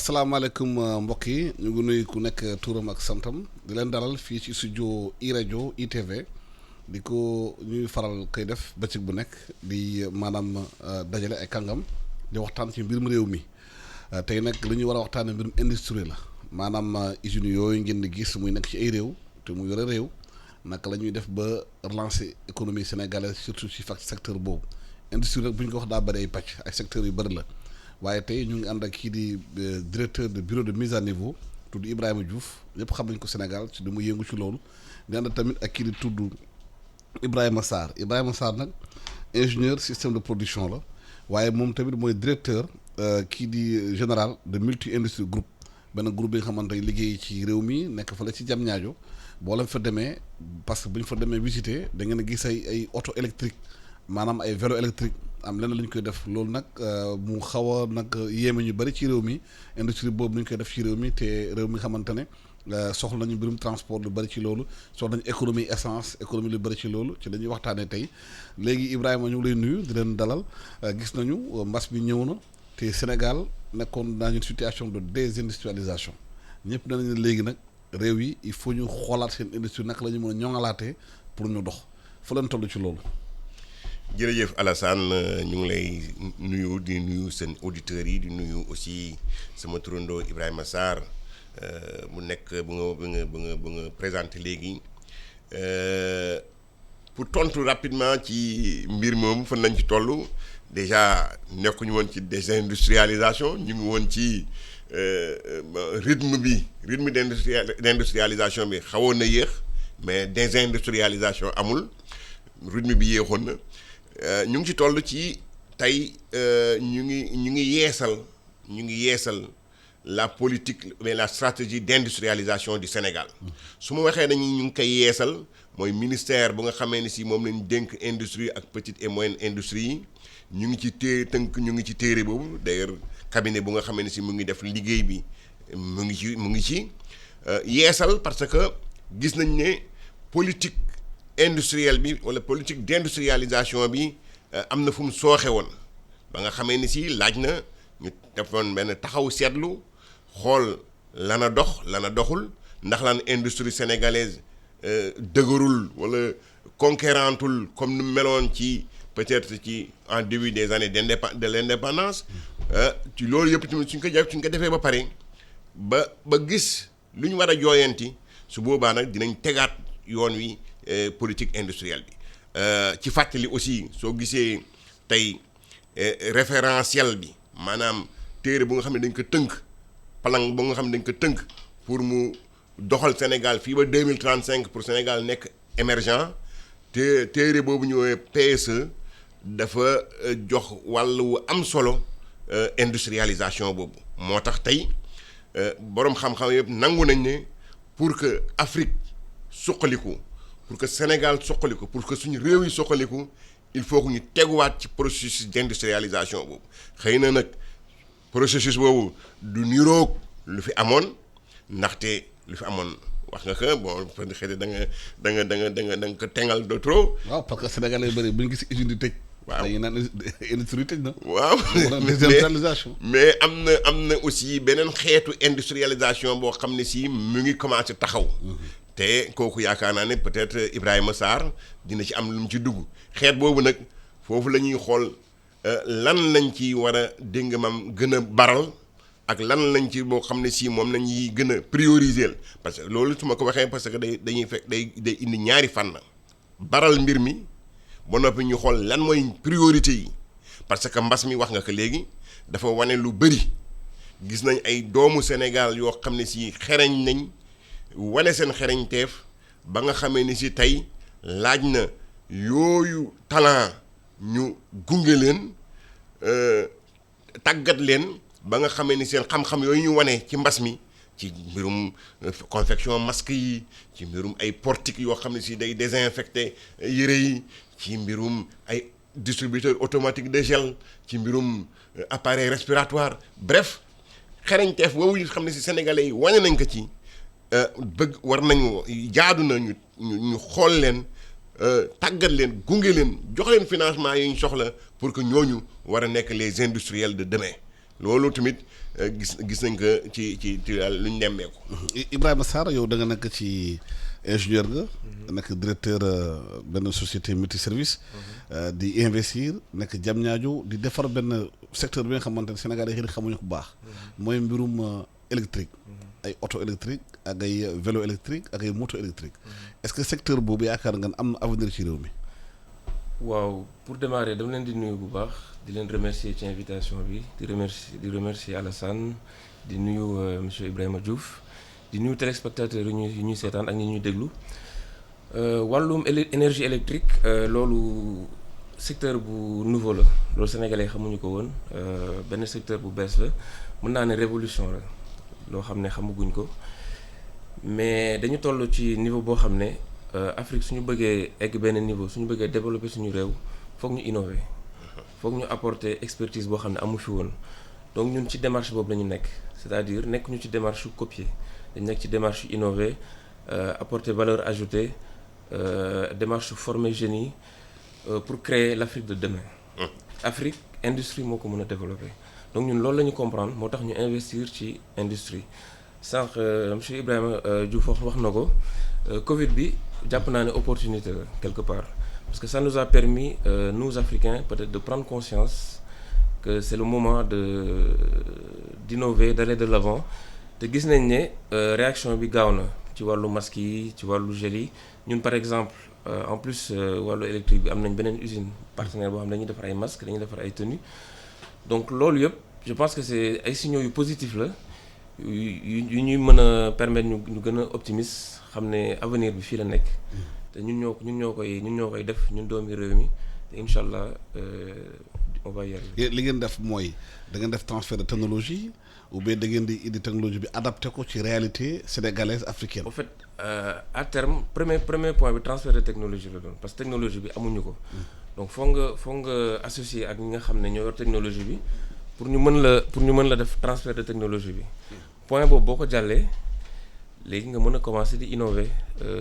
asalaamaaleykum mbokk yi ñu ngi nuyu ku nekk tuuram ak santam di leen dalal fii ci studio iRadio ITV di ko ñuy faral koy def bëccëg bu nekk di maanaam dajale ay kàngam di waxtaan ci mbirum réew mi tey nag li ñuy war a waxtaanee mbirum industrie la maanaam usines yooyu ngeen di gis muy nekk ci ay réew te mu yore réew naka la ñuy def ba relancer économie sénégalaise surtout ci secteur boobu industrie rek bu ñu ko wax daa bëri ay pàcc ay secteurs yu bëri la. waaye tey ñu ngi ànd ak kii di directeur de bureau de mise à niveau tudd Ibrahima Diouf ñëpp xam nañ ko Sénégal ci du mu yëngu ci loolu di ànd tamit ak kii di tudd Ibrahima Sarr nag ingénieur système de production la waaye moom tamit mooy directeur kii di général de multi industrie groupe benn groupe bi nga xamante ne liggéey ci réew mi nekk fa la ci Diamniadio boo leen fa demee parce que bu ñu fa demee visiter da ngeen a gis ay auto électrique maanaam ay vélo électrique am leneen lu ñu koy def loolu nag mu xaw a nag yéeme ñu bëri ci réew mi industrie boobu lu ñu koy def ci réew mi te réew mi xamante ne soxla nañu mbirum transport lu bëri ci loolu soxla nañu économie essence économie lu bëri ci loolu ci dañuy waxtaanee tey léegi Ibrahima ñu ngi lay nuyu di leen dalal gis nañu mbas bi ñëw na te Sénégal nekkoon dans une situation de désindustrialisation ñëpp ne nañu léegi nag réew yi il faut ñu xoolaat seen industrie naka la ñu mën a ñoŋalaatee pour ñu dox fu leen toll ci loolu. jërëjëf Alassane ñu ngi lay nuyu di nuyu seen auditeurs yi di nuyu aussi sama turandoo Ibrahima Sarr mu nekk bu nga présenté léegi pour tontu rapidement ci mbir moom fan lañ ci toll déjà nekkuñu woon ci désindustrialisation ñu ngi woon ci rythme d'industrialisation bi xawoon na yéex mais désindustrialisation amul rythme bi yéexoon na. ñu ngi ci toll ci tey ñu ngi yeesal la politique mais la stratégie d'industrialisation du Sénégal su ma waxee nañu ñu ngi koy yeesal mooy ministère bu nga xamee ni si moom lañ dénk industrie ak petite et moyenne industrie yi ñu ngi ci téere boobu d'ailleurs cabinet bu nga xamee ni si mu ngi def liggéey bi mu ngi ci yeesal parce que gis nañ ne politique industriel bi wala politique d'industrialisation bi am na fu mu sooxe woon ba nga xamee ni si laaj na ñu defoon benn taxaw seetlu xool lana dox lana doxul ndax lan industrie sénégalaise dëgërul wala conquérantul comme nu meloon ci peut-être ci en début des années de l'indépendance ci loolu yëpp tamit suñ ko defee ba pare ba gis lu ñu war a jooyanti su boobaa nag dinañ tegaat yoon wi politique industrielle bi ci fàttali aussi soo gisee tey référentiel bi maanaam téere bu nga xam ne dañ ko tënk plan bu nga xam ne dañ ko tënk pour mu doxal Sénégal fii ba 2035 pour Sénégal nekk émergent te téere boobu ñëwee PSE dafa jox wàll wu am solo industrialisation boobu moo tax tey boroom xam-xam yëpp nangu nañ ne pour que Afrique suqaliku pour que Sénégal soqaliku pour que suñu réew yi soqaliku il faut que ñu teguwaat ci processus d'industrialisation boobu xëy na nag processus boobu du niroog lu fi amoon ndaxte lu fi amoon wax nga que bon xëy na da nga ko tengal de trop. waaw parce que Sénégal yu bëri bu ñu gis usine di tëj. waaw dañuy naan industrie tëj na. waaw mais am na aussi beneen xeetu industrialisation boo xam ne si mu ngi commencé taxaw. te kooku yaakaar naa ne peut-être Ibrahima Sarr dina ci am lu mu ci dugg xeet boobu nag foofu la ñuy xool lan lañ ci war a dégg mam gën a baral ak lan lañ ci boo xam ne si moom lañuy gën a prioriser parce que loolu su ma ko waxee parce que dañuy fekk day indi ñaari fànn baral mbir mi ba noppi ñu xool lan mooy priorité yi parce que mbas mi wax nga ko léegi dafa wane lu bëri gis nañ ay doomu Sénégal yoo xam ne si xereñ nañ wane seen xereñteef ba nga xamee ni si tey laaj na yooyu talent ñu gunge leen tàggat leen ba nga xamee ni seen xam-xam yooyu ñu wane ci mbas mi ci mbirum confection masque yi ci mbirum ay portique yoo xam ne si day désinfecter yére yi ci mbirum ay distributeur automatique de gel ci mbirum appareil respiratoire bref xereñteef boobu ñu xam ne si sénégalais yi wane nañ ko ci bëgg war nañu jaadu na ñu xool leen tàggat leen gunge leen jox leen financement yi ñu soxla pour que ñooñu war a nekk les industriels de demain loolu tamit gis nañ ko ci lu ñu nemmeeku. Ibrahima Sarr yow da nga nekk ci ingénieur nga. nekk directeur benn société multiservice. di investir nekk Diamniadio di defar benn secteur bi nga xamante ne Sénégal yi xamuñu ko bu baax. mooy mbirum électrique. ay auto électrique ak ay vélo électrique ak ay moto électrique. est-ce que secteur boobu yaakaar nga am na avenir ci réew mi. waaw pour démarrer dama leen di nuyu bu baax di leen remercier ci invitation bi di remercier Alassane di nuyu monsieur Ibrahima Diouf di nuyu téléspectateurs yi ñuy seetaan ak ñi ñuy déglu wàllum énergie électrique loolu secteur bu nouveau la loolu sénégalais xamuñu ko woon benn secteur bu bees la mën naa ne révolution la loo xam ne xamaguñ ko mais dañu toll ci niveau boo xam ne Afrique suñu bëggee egg benn niveau suñu bëggee développer suñu réew foog ñu innover foog ñu apporter expertise boo xam ne amu fi woon donc ñun ci démarche boobu la ñu nekk c'est-à-dire nekk ñu ci démarche yu copier dañ nekk ci démarche yu innover apporter valeur ajoutée démarche former jeunes yi pour créer l'Afrique de demain. Afrique industrie moo ko mën a développer donc ñun loolu la ñu comprendre moo tax ñu investir ci industrie sànq monsieur Ibrahima Diouf wax na ko Covid bi jàpp naa ne opportunité la quelque part parce que ça nous a permis nous Africains peut-être de prendre conscience que c'est le moment d'innover d'aller de l'avant te gis nañ ne réaction bi gaaw na ci wàllu masque yi ci wàllu gel yi ñun par exemple en plus wàllu électrique bi am nañ beneen usine partenaire boo xam ne dañuy defar ay masques dañuy defar ay tenues donc loolu yëpp je pense que c'est ay signaux yu positifs la yu ñuy mën a permettre ñu gën a optimiste xam ne avenir bi fii la nekk te ñun ñoo koy def ñun doomi réew mi te incha allah on va y arriver. li ngeen def mooy da ngeen def transfert de technologie ou bien da ngeen di indi technologie bi adapté ko ci réalité sénégalaise africaine. en fait à terme premier point bi transfert de technologie la doon parce que technologie bi amuñu ko. donc foog nga associer ak ñi nga xam ne ñoo yor technologie bi pour ñu mën la def transfert de technologie bi. point boobu boo ko jàllee léegi nga mën a commencer di innover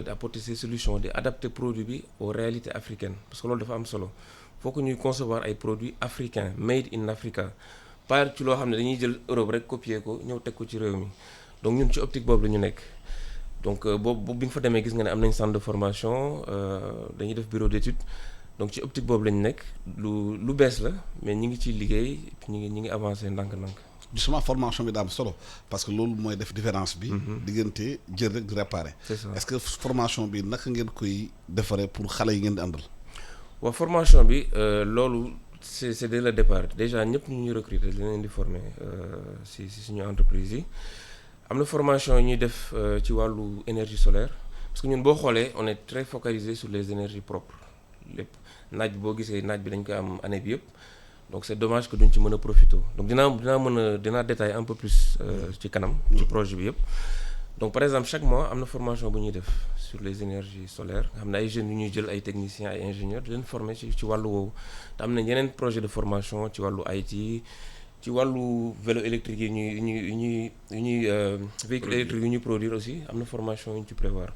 d'apporter ces solutions di adapter produit bi aux réalités africaines parce que loolu dafa am solo faut que ñuy concevoir ay produits africains made in Africa pas ci loo xam ne dañuy jël Europe rek copier ko ñëw teg ko ci réew mi donc ñun ci optique boobu la ñu nekk donc boobu bi nga fa demee gis nga ne am nañ centre de formation dañuy def bureau d'études donc ci optique boobu la ñu nekk lu bees la mais ñi ngi ciy liggéey ñi ngi avancer ndànk-ndànk. justement formation bi daa am solo parce que loolu mooy def différence bi. diggante jël rek di réparer. c'est ça. est-ce que formation bi naka ngeen koy defaree pour xale yi ngeen di àndal. waaw formation bi loolu c'est dès le départ déjà ñëpp ñu ñuy recruter dañ leen di former si suñu entreprise yi am na formation yi ñuy def ci wàllu énergie solaire parce que ñun boo xoolee on est très focalisé sur les énergies propres lépp naaj bi boo gisee naaj bi dañ koy am année bi yëpp. donc c'est dommage que duñ ci mën a profiter donc dinaa détailler un peu plus ci kanam ci projet bi yëpp donc par exemple chaque mois am na formation bu ñuy def sur les énergies solaires nga xam ne ay jeunes yu ñuy jël ay techniciens ay ingénieurs di leen former ci wàllu woowu te am na yeneen projet de formation ci wàllu IT ci wàllu vélo électrique yi ñuy véhicule électrique yu ñuy produire aussi am na formation yu ñu ci prévoir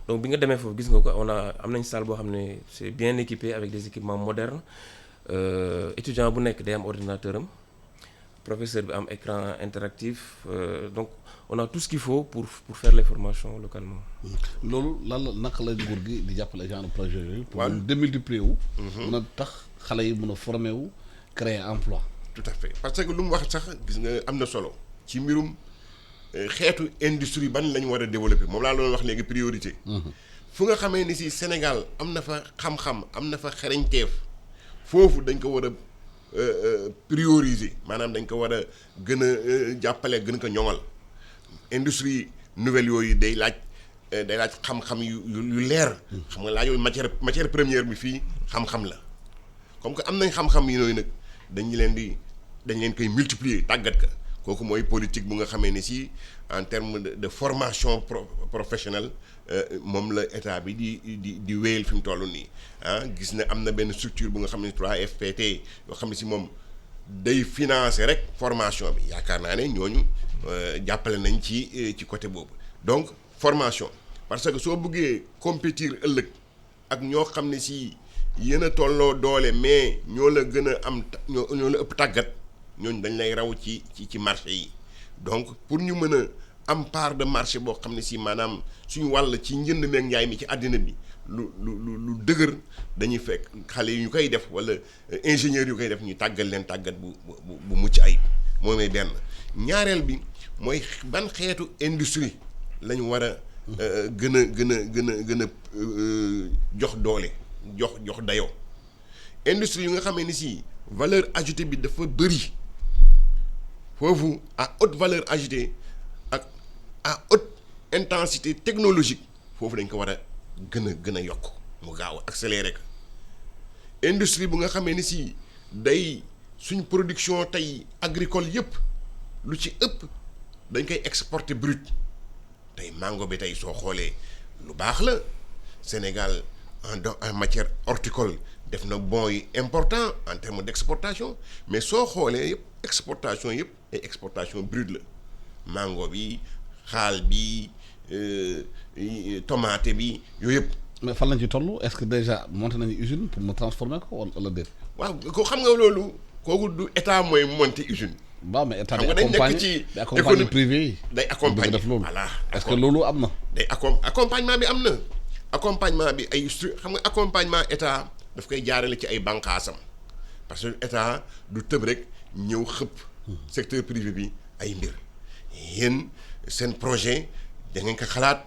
donc bi nga demee foofu gis nga ko am nañ salle boo xam ne c'est bien équipé avec des équipements modernes étudiant bu nekk day am ordinateur am professeur bi am écran interactif donc on a tout ce qu'il faut pour faire les formations localement. loolu naka la nguur gi di jàppale genre projet yooyu. pour démultiplier wu. mën a tax xale yi mën a former wu créer emploi. tout à fait parce que lu mu wax sax gis nga am na solo ci mbirum xeetu industrie ban la ñu war a développer moom laa doon wax léegi priorité. fu nga xamee ni si Sénégal am na fa xam-xam am na fa xereñteef. foofu dañ ko war a prioriser maanaam dañ ko war a gën a jàppale gën ko ñoŋal industrie nouvelle yooyu day laaj xam-xam yu leer. xam nga laajoo matière première bi fii xam-xam la comme que am nañ xam-xam yi nooyu nag dañ leen koy multiplier tàggat ka kooku mooy politique bu nga xamee ni si en terme de formation professionnelle moom la état bi di wéyal fi mu toll nii gis ne am na benn structure bu nga xam ne 3FPT yoo xam ne si moom day financer rek formation bi yaakaar naa ne ñooñu jàppale nañ ci côté boobu donc formation parce que soo bëggee compétir ëllëg ak ñoo xam ne si yéen a tolloo doole mais ñoo la gën a am ñoo la ëpp tàggat ñooñu dañ lay raw ci marché yi donc pour ñu mën a am part de marché boo xam ne si maanaam suñu wàll ci njënd meeg njaay mi ci àddina bi lu dëgër dañuy fekk xale yu ñu koy def wala ingénieurs yu koy def ñu tàggat leen tàggat bu mucc ayib moo may benn ñaareel bi mooy ban xeetu industrie lañu war a gën a jox doole jox dayoo industrie yu nga xamee ni si valeur ajoutée bi dafa bëri foofu à haute valeur ajoutée ak à haute intensité technologique foofu dañ ko war a gën a yokk mu gaaw a accéléré ko industrie bu nga xamee ni si day suñ production tey agricole yëpp lu ci ëpp dañ koy exporter brut tey mango bi tey soo xoolee lu baax la Sénégal en matière horticole def na bond yi important en termes d'exportation mais soo xoolee yëpp exportation yëpp ay exportation brute la mango bi xaal bi tomate bi yooyu yëpp. mais fan lañ ci toll est-ce que déjà monté nañu usine pour mu transformer ko wala déet. waaw ko xam nga loolu kooku du état mooy monter usine. waaw mais état day nekk ci accompagner privé yi. day accompagner def loolu. voilà est-ce que loolu am na. day accompagnement bi am na. accompagnement bi xam nga accompagnement état daf koy jaarale ci ay bànqaasam parce que état du tëb rek ñëw xëpp secteur privé bi ay mbir yéen seen projet da ngeen ko xalaat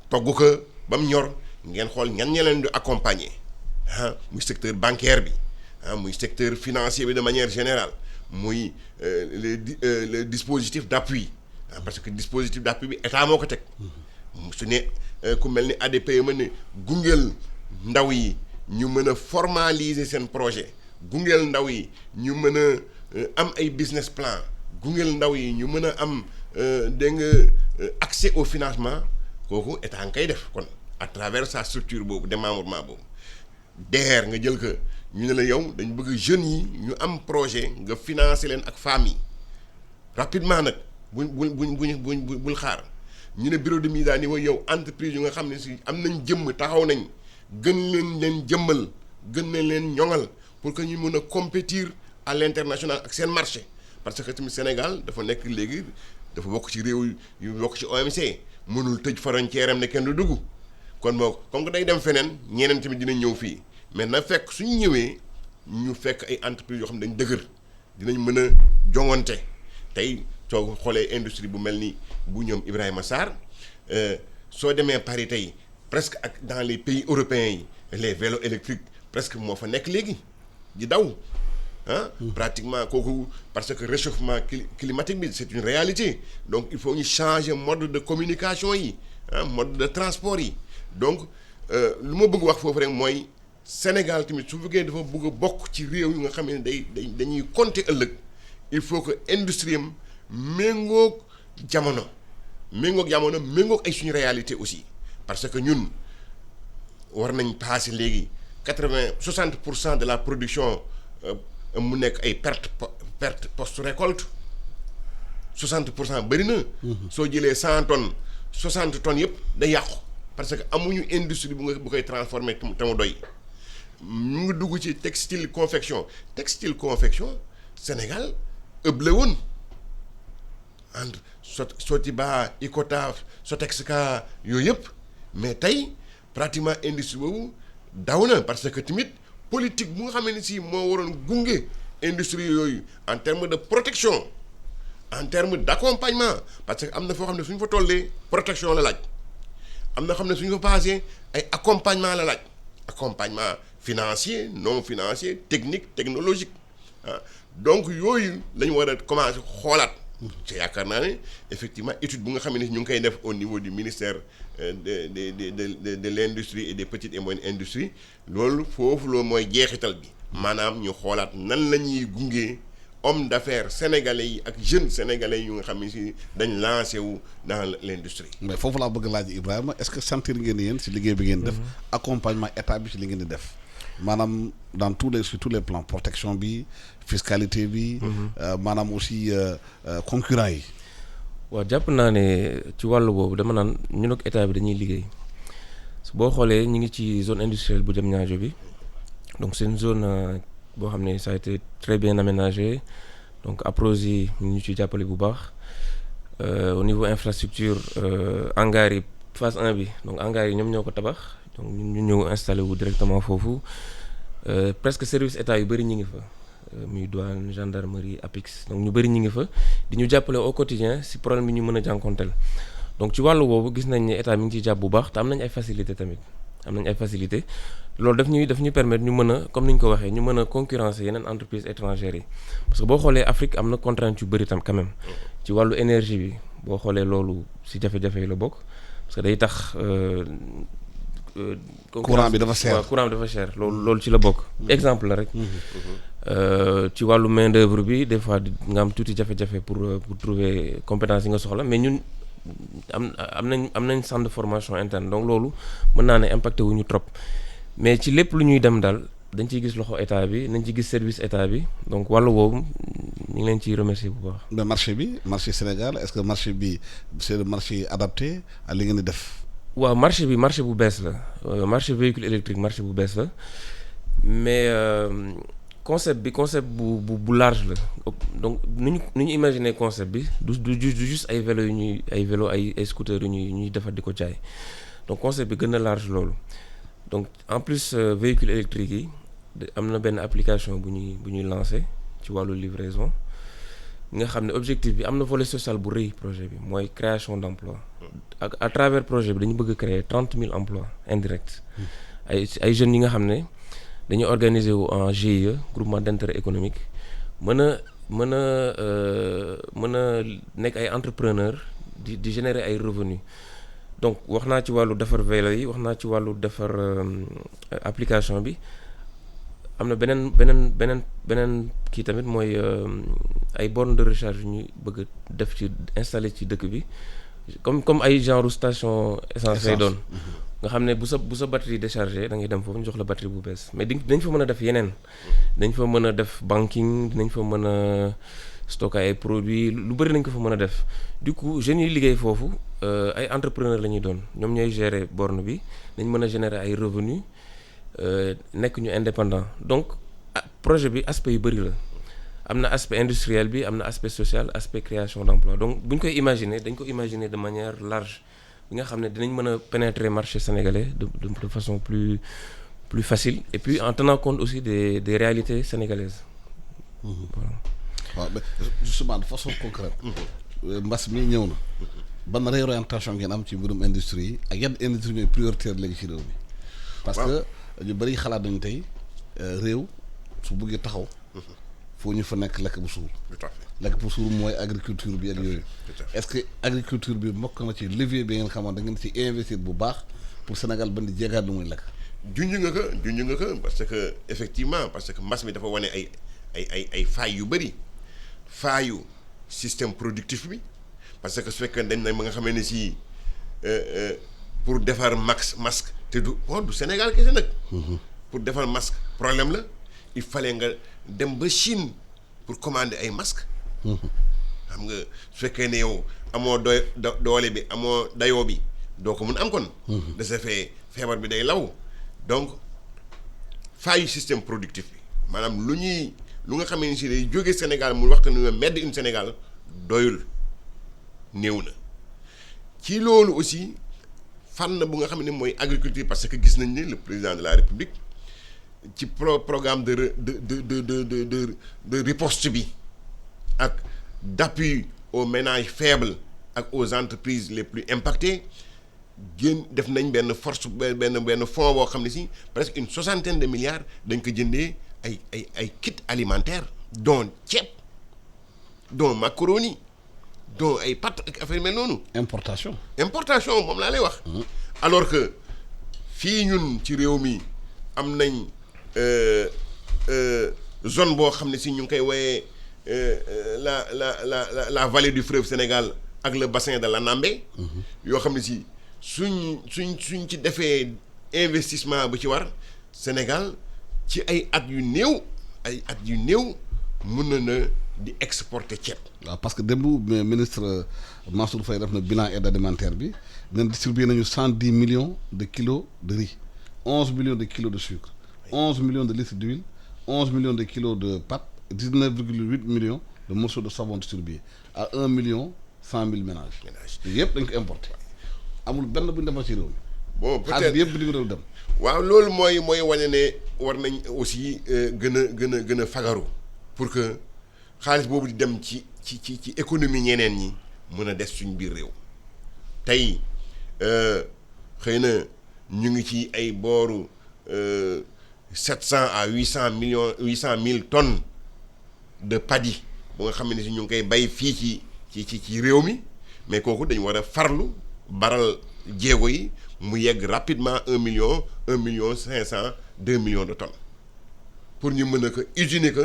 togg ko ba mu ñor ngeen xool ñan ña leen di accompagner muy secteur bancaire bi muy secteur financier bi de manière générale muy le dispositif d'appui parce que dispositif d'appui bi état moo ko teg su ne ku mel ni ADPE ma ne gungeel ndaw yi ñu mën a formaliser seen projet gungeel ndaw yi ñu mën a am ay business plan gungeel ndaw yi ñu mën a am dégg nga accès au financement kooku état nga koy def kon à travers sa structure boobu démembrement boobu DER nga jël ko ñu ne la yow dañ bëgg jeunes yi ñu am projet nga financer leen ak famille rapidement nag bul xaar ñu ne bureau de mise à niveau yow entreprise yu nga xam ne si am nañ jëmm taxaw nañ gën leen jëmmal gën leen ñoŋal pour que ñu mën a compétir à l'international ak seen marché parce que tamit Sénégal dafa nekk léegi dafa bokk ci réew yu bokk ci OMC mënul tëj frontière am ne kenn du dugg kon boog comme que day dem feneen ñeneen tamit dinañ ñëw fii mais na fekk suñu ñëwee ñu fekk ay entreprises yoo xam ne dañ dëgër dinañ mën a joŋante tey soo xoolee industrie bu mel ni bu ñoom Ibrahima Sarr soo demee Paris tey presque ak dans les pays européens yi les vélos électriques presque moo fa nekk léegi di daw pratiquement kooku parce que réchauffement climatique bi c'est une réalité donc il faut ñu changer mode de communication yi mode de transport yi donc lu ma bëgg wax foofu rek mooy Sénégal tamit su fekkee dafa bëgg a bokk ci réew yu nga xam ne dañuy compter ëllëg il faut que industrie am méngoog jamono méngoog ay suñu réalité aussi parce que ñun war nañ passer léegi 60% de la production mu nekk ay perte post récolte 60% bëri na. soo jëlee 100 tonnes 60 tonnes yëpp day yàqu parce que amuñu industrie bu koy transformer te mu doy ñu ngi dugg ci textile confection Sénégal ëpp la woon entre Sotiba Icotaf Sotexka yooyu yëpp mais tey pratiquement industrie boobu daw na parce que tamit politique bu nga xam ne si moo waroon gunge industrie yooyu en termes de protection en termes d'accompagnement parce que am na foo xam ne suñu fa tollee protection la laaj am na xam ne suñu fa passé ay accompagnement la laaj accompagnement financier non financier technique technologique donc yooyu la ñu war a commencer xoolaat te yaakaar naa ne effectivement étude bu nga xam ne ñu ngi koy def au niveau du ministère de l'industrie et des petites et moyennes industries loolu foofu loolu mooy jeexital bi maanaam ñu xoolaat nan la ñuy gungee hommes d'affaires sénégalais yi ak jeunes sénégalais yu nga xam ne si dañ lancé wu dans l'industrie. mais foofu laa bëgg laaj Ibrahima est-ce que sentir ngeen ni yéen si liggéey bi ngeen def accompagnement état bi si li ngeen di def maanaam sur tous les plans protection bi fiscalité bi maanaam aussi concurrent yi. waaw jàpp naa ne ci wàllu boobu dama naan ñun ak état bi dañuy liggéey boo xoolee ñu ngi ci zone industrielle bu Diamniadio bi donc c'est une zone boo xam ne ça a été très bien aménagé donc Aprosi ñu ci jàppale bu baax au niveau infrastructure hangar yi phase 1 bi donc hangar yi ñoom ñoo ko tabax donc ñu ñëw installé wu directement foofu presque service état yu bëri ñi ngi fa muy douane gendarmerie APIX donc ñu bëri ñi ngi fa di ñu jàppale au quotidien si problème bi ñu mën a jànkonteel donc ci wàllu boobu gis nañ ne état mi ngi ciy jàpp bu baax te am nañ ay facilité tamit loolu daf ñuy permettre ñu mën a comme ni ñu ko waxee ñu mën a concurrencer yeneen entreprises étrangères yi parce que boo xoolee Afrique am na contrainte yu bëri tam quand même ci wàllu énergie bi boo xoolee loolu si jafe-jafe yi la bokk parce que day tax courant bi dafa cher waaw courant bi dafa cher loolu ci la bokk exemple la rek ci wàllu main d'œuvre bi des fois nga am tuuti jafe-jafe pour trouver compétence yi nga soxla mais ñun am nañ centre de formation interne donc loolu mën naa ne impacté wuñu trop mais ci lépp lu ñuy dem daal dañ ciy gis loxo état bi nañ ci gis service état bi donc wàllu boobu ñu ngi leen ciy remercier bu baax. mais marché Sénégal est-ce que marché bi c'est le marché adapté à li ngeen di def. waaw marché bu bees la marché véhicule électrique marché bu bees la mais concept bu large la donc nu ñu imaginer concept bi du juste ay vélo ay scooter yu ñuy defar di ko jaay donc concept bi gën a large loolu donc en plus véhicule électrique yi am na benn application bu ñuy lancé ci wàllu livraison nga xam ne objectif bi am na volet social bu rëy projet bi mooy création d'emploi ak à travers projet bi dañu bëgg créer 30 000 emplois indirects ay jeunes yi nga xam ne dañuy organiser wu en GIE groupement d'intérêt économique mën a nekk ay entrepreneurs di générer ay revenus donc wax naa ci wàllu defar vélo yi wax naa ci wàllu defar application bi am na beneen kii tamit mooy ay bornes de recharge yu ñu bëgg def installer ci dëkk bi comme ay genre station essence lay doon nga xam ne bu sa batterie déchargé da ngay dem foofu ñu jox la batterie bu bees mais dinañ fa mën a def yeneen dañ fa mën a def banking dinañ fa mën a stocker ay produits lu bëri nañ ko fa mën a def du coup jeunes yi liggéey foofu ay entrepreneur la ñuy doon ñoom ñooy gérer borne bi dañ mën a générer ay revenus nekk ñu indépendant donc projet bi aspect yu bëri la am na aspect industriel bi am na aspect social aspect création d'emploi donc bu ñu koy imaginer dañ ko imaginer de manière large bi nga xam ne dinañ mën a pénétrer marché sénégalais de façon plus facile et puis en tenant compte aussi des réalités sénégalaises. Voilà. waaw mais justement de façon concrète. mbas mi ñëw na. ban réorientation ngeen am ci mbirum industrie yi ak yan industrie ñooy prioritaire léegi ci réew mi. parce que ñu bëri xalaat nañu tey réew su bëggee taxaw. foo ñu fa nekk lekk bu suur. lekk bu suur mooy agriculture bi ak yooyu. est-ce que agriculture bi mokk na ci levier bi ngeen xamoon da ngeen ci investir bu baax pour Sénégal ban di jéegaat lu muy lekk. junj nga ko parce que effectivement parce que mbas mi dafa wane ay failles yu bëri faayu système productif bi parce que su fekkee dañ ne ma nga xamee ne si pour defar masque te du Sénégal kese nag. pour defar masque problème la il fallait nga dem ba Chine pour commander ay masques. xam nga su fekkee ne yow amoo doole bi amoo dayoo bi doo ko mun am kon. de ce fait feebar bi day law donc faayu système productif bi maanaam lu nga xam ne si day jóge Sénégal mu wax que ni made in Sénégal doyul néew na ci loolu aussi fànn bu nga xam ne mooy agriculture parce que gis nañ ne le président de la République ci programme de riposte bi ak d'appui aux ménages faibles ak aux entreprises les plus impactées def nañ benn fonds boo xam ne si presque une 60aine de milliards dañ ko jëndee ay kits alimentaires dont ceeb dont macaroni dont ay pâtes ak affaire mel noonu. importation moom laa lay wax. alors que fii ñun ci réew mi am nañ zone boo xam ne si ñu ngi koy woowee la vallée du fleuve Sénégal ak le bassin de l'Anambé. yoo xam ne si suñ ci defee investissement bu ci war Sénégal ci ay at yu néew mën na di exporter ceeb. waaw parce que démb ministre Mansour Faye def na bilan aide alimentaire bi ñun distribué nañu 110 millions de kilos de riz 11 millions de kilos de sucre 11 millions de litres d'huile 11 millions de kilos de pâtes 19,8 millions de morceaux de savon distribués à 1,1 million ménages. yëpp dañ ko importé amul benn bu ñu defar ci réew mi. bon xaalis peut-être bi yëpp bi di réew dem. waaw loolu mooy wane ne war nañ aussi gën a fagaru pour que xaalis boobu di dem ci économie ñeneen ñi mën a des suñ biir réew. tey xëy na ñu ngi ci ay booru 700 à 800 tonnes de paddy bu nga xam ne si ñu ngi koy bay fii ci réew mi mais kooku dañu war a farlu baral jéego yi mu yegg rapidement 1 million 500 2 millions de tonnes pour ñu mën a ko usiner ko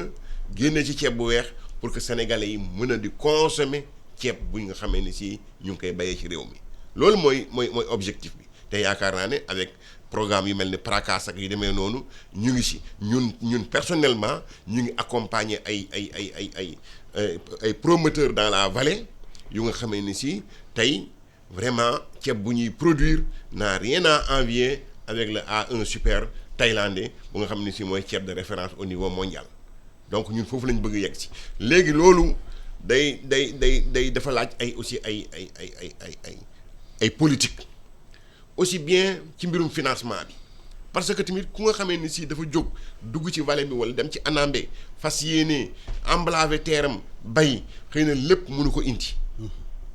génne ci ceeb bu weex pour que sénégalais yi mën a di consommer ceeb bu nga xamee ni si ñu ngi koy bayee ci réew mi loolu mooy objectif bi te yaakaar naa ne avec programme yu mel ni PRACAS ak yu demee noonu ñu ngi si ñun personnellement ñu ngi accompagner ay promoteurs dans la vallée yu nga xamee ni si tey vraiment ceeb bu ñuy produire n'a rien à envier avec le A1 super thaïlandais bu nga xam ne si mooy ceeb de référence au niveau mondial donc ñun foofu lañ bëgg yegg si léegi loolu day dafa laaj ay aussi ay politique aussi bien ci mbirum financement bi parce que tamit ku nga xamee ni si dafa jóg dugg ci vallée bi wala dem ci Anambé fas yéene emblavé teeram bay xëy na lépp mënu ko indi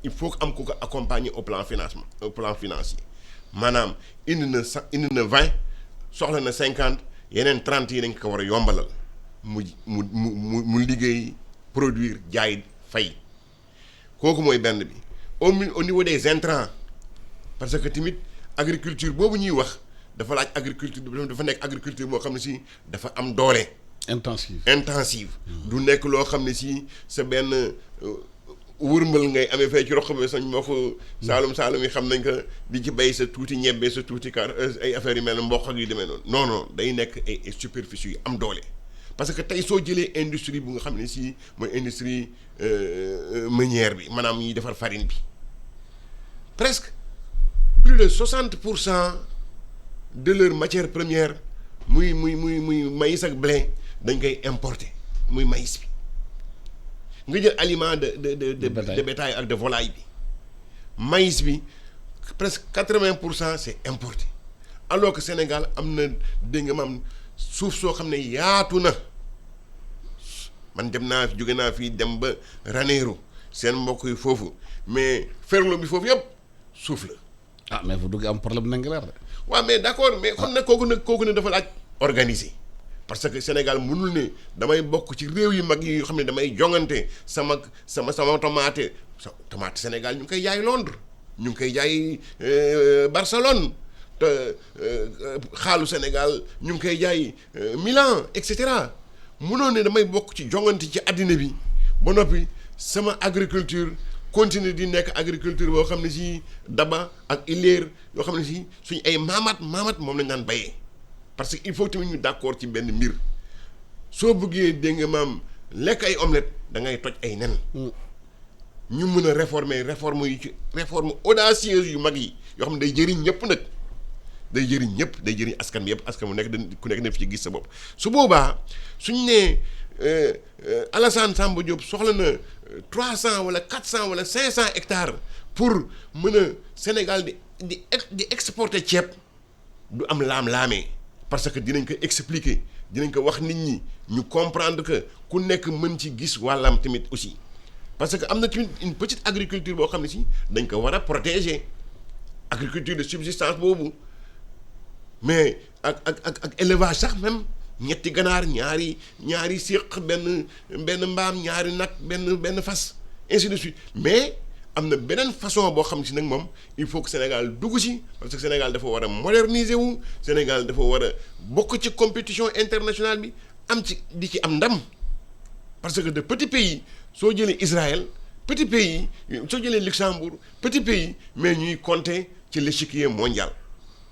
il faut que am ko accompagner au plan financier maanaam indi na 20 soxla na 50 yeneen 30 yi dañ ko war a yombalal mu liggéey produire jaay fay kooku mooy benn bi au niveau des intrants parce que tamit agriculture boobu ñuy wax dafa laaj agriculture dafa nekk agriculture boo xam ne si dafa am doole. intensive. du nekk loo xam ne si sa benn wërmbal ngay amee fee ci roq bi sañ moo ko saalum yi xam nañ ko di ci bay sa tuuti ñebbe sa tuuti ay affaires yu mel ne mboq ak yu demee noonu non day nekk ay superficie yu am doole parce que tey soo jëlee industrie bu nga xam ne si mooy industrie meunière bi maanaam ñuy defar farine bi presque plus de 60% de leur matière première muy maïs ak blé dañ koy importer muy maïs bi nga jël aliment de bétail ak de volaille bi maïs bi presque 80% c'est importé alors que Sénégal am na dégg nga maam suuf soo xam ne yaatu na man jóge naa fii dem ba Ranérou seen mbokk yi foofu mais Ferlo bi foofu yëpp suuf la. ah mais bu duggee am problème Ndingler de. waaw mais d'accord mais kon nag kooku nag dafa laaj organiser parce que Sénégal mënul ne damay bokk ci réew yu mag yi yoo xam ne damay jongante sama tomate Sénégal ñu ngi koy jaay Londres ñu ngi koy jaay Barcelone te xaalu Sénégal ñu ngi koy jaay Milan et cetera mënoon ne damay bokk ci jongante ci àddina bi ba noppi sama agriculture continuer di nekk agriculture boo xam ne si daba ak ileer yoo xam ne si suñ ay maamat moom lañ daan bayee parce que il faut tamit ñu d'accord ci benn mbir soo bëggee dégg nga maam lekk ay omelette da ngay toj ay nen ñu mën a réforme audacieuse yu mag yi yoo xam ne day jëriñ ñëpp nag day jëriñ askan bi yëpp askan bu nekk ku nekk na fi ci gis sa bopp su boobaa suñ nee Alassane Samba Diop soxla na 300 wala 400 wala 500 hectares pour mën a Sénégal di exporter ceeb du am laam-laamee parce que dinañ ko expliquer dinañ ko wax nit ñi ñu comprendre que ku nekk mën ci gis wàllam tamit aussi parce que am na tamit une petite agriculture boo xam ne si dañ ko war a protéger agriculture de subsistance boobu mais ak élevage sax même ñetti ganaar ñaari séq benn mbaam ñaari nag benn fas ainsi de suite mais am na beneen façon boo xam si nag moom il faut que Sénégal dugg si parce que Sénégal dafa war a moderniser wu Sénégal dafa war a bokk ci compétition internationale bi di ci am ndam parce que de petits pays soo jëlee Israël petit pays soo jëlee Luxembourg petit pays mais ñuy compter ci l'échiquier mondial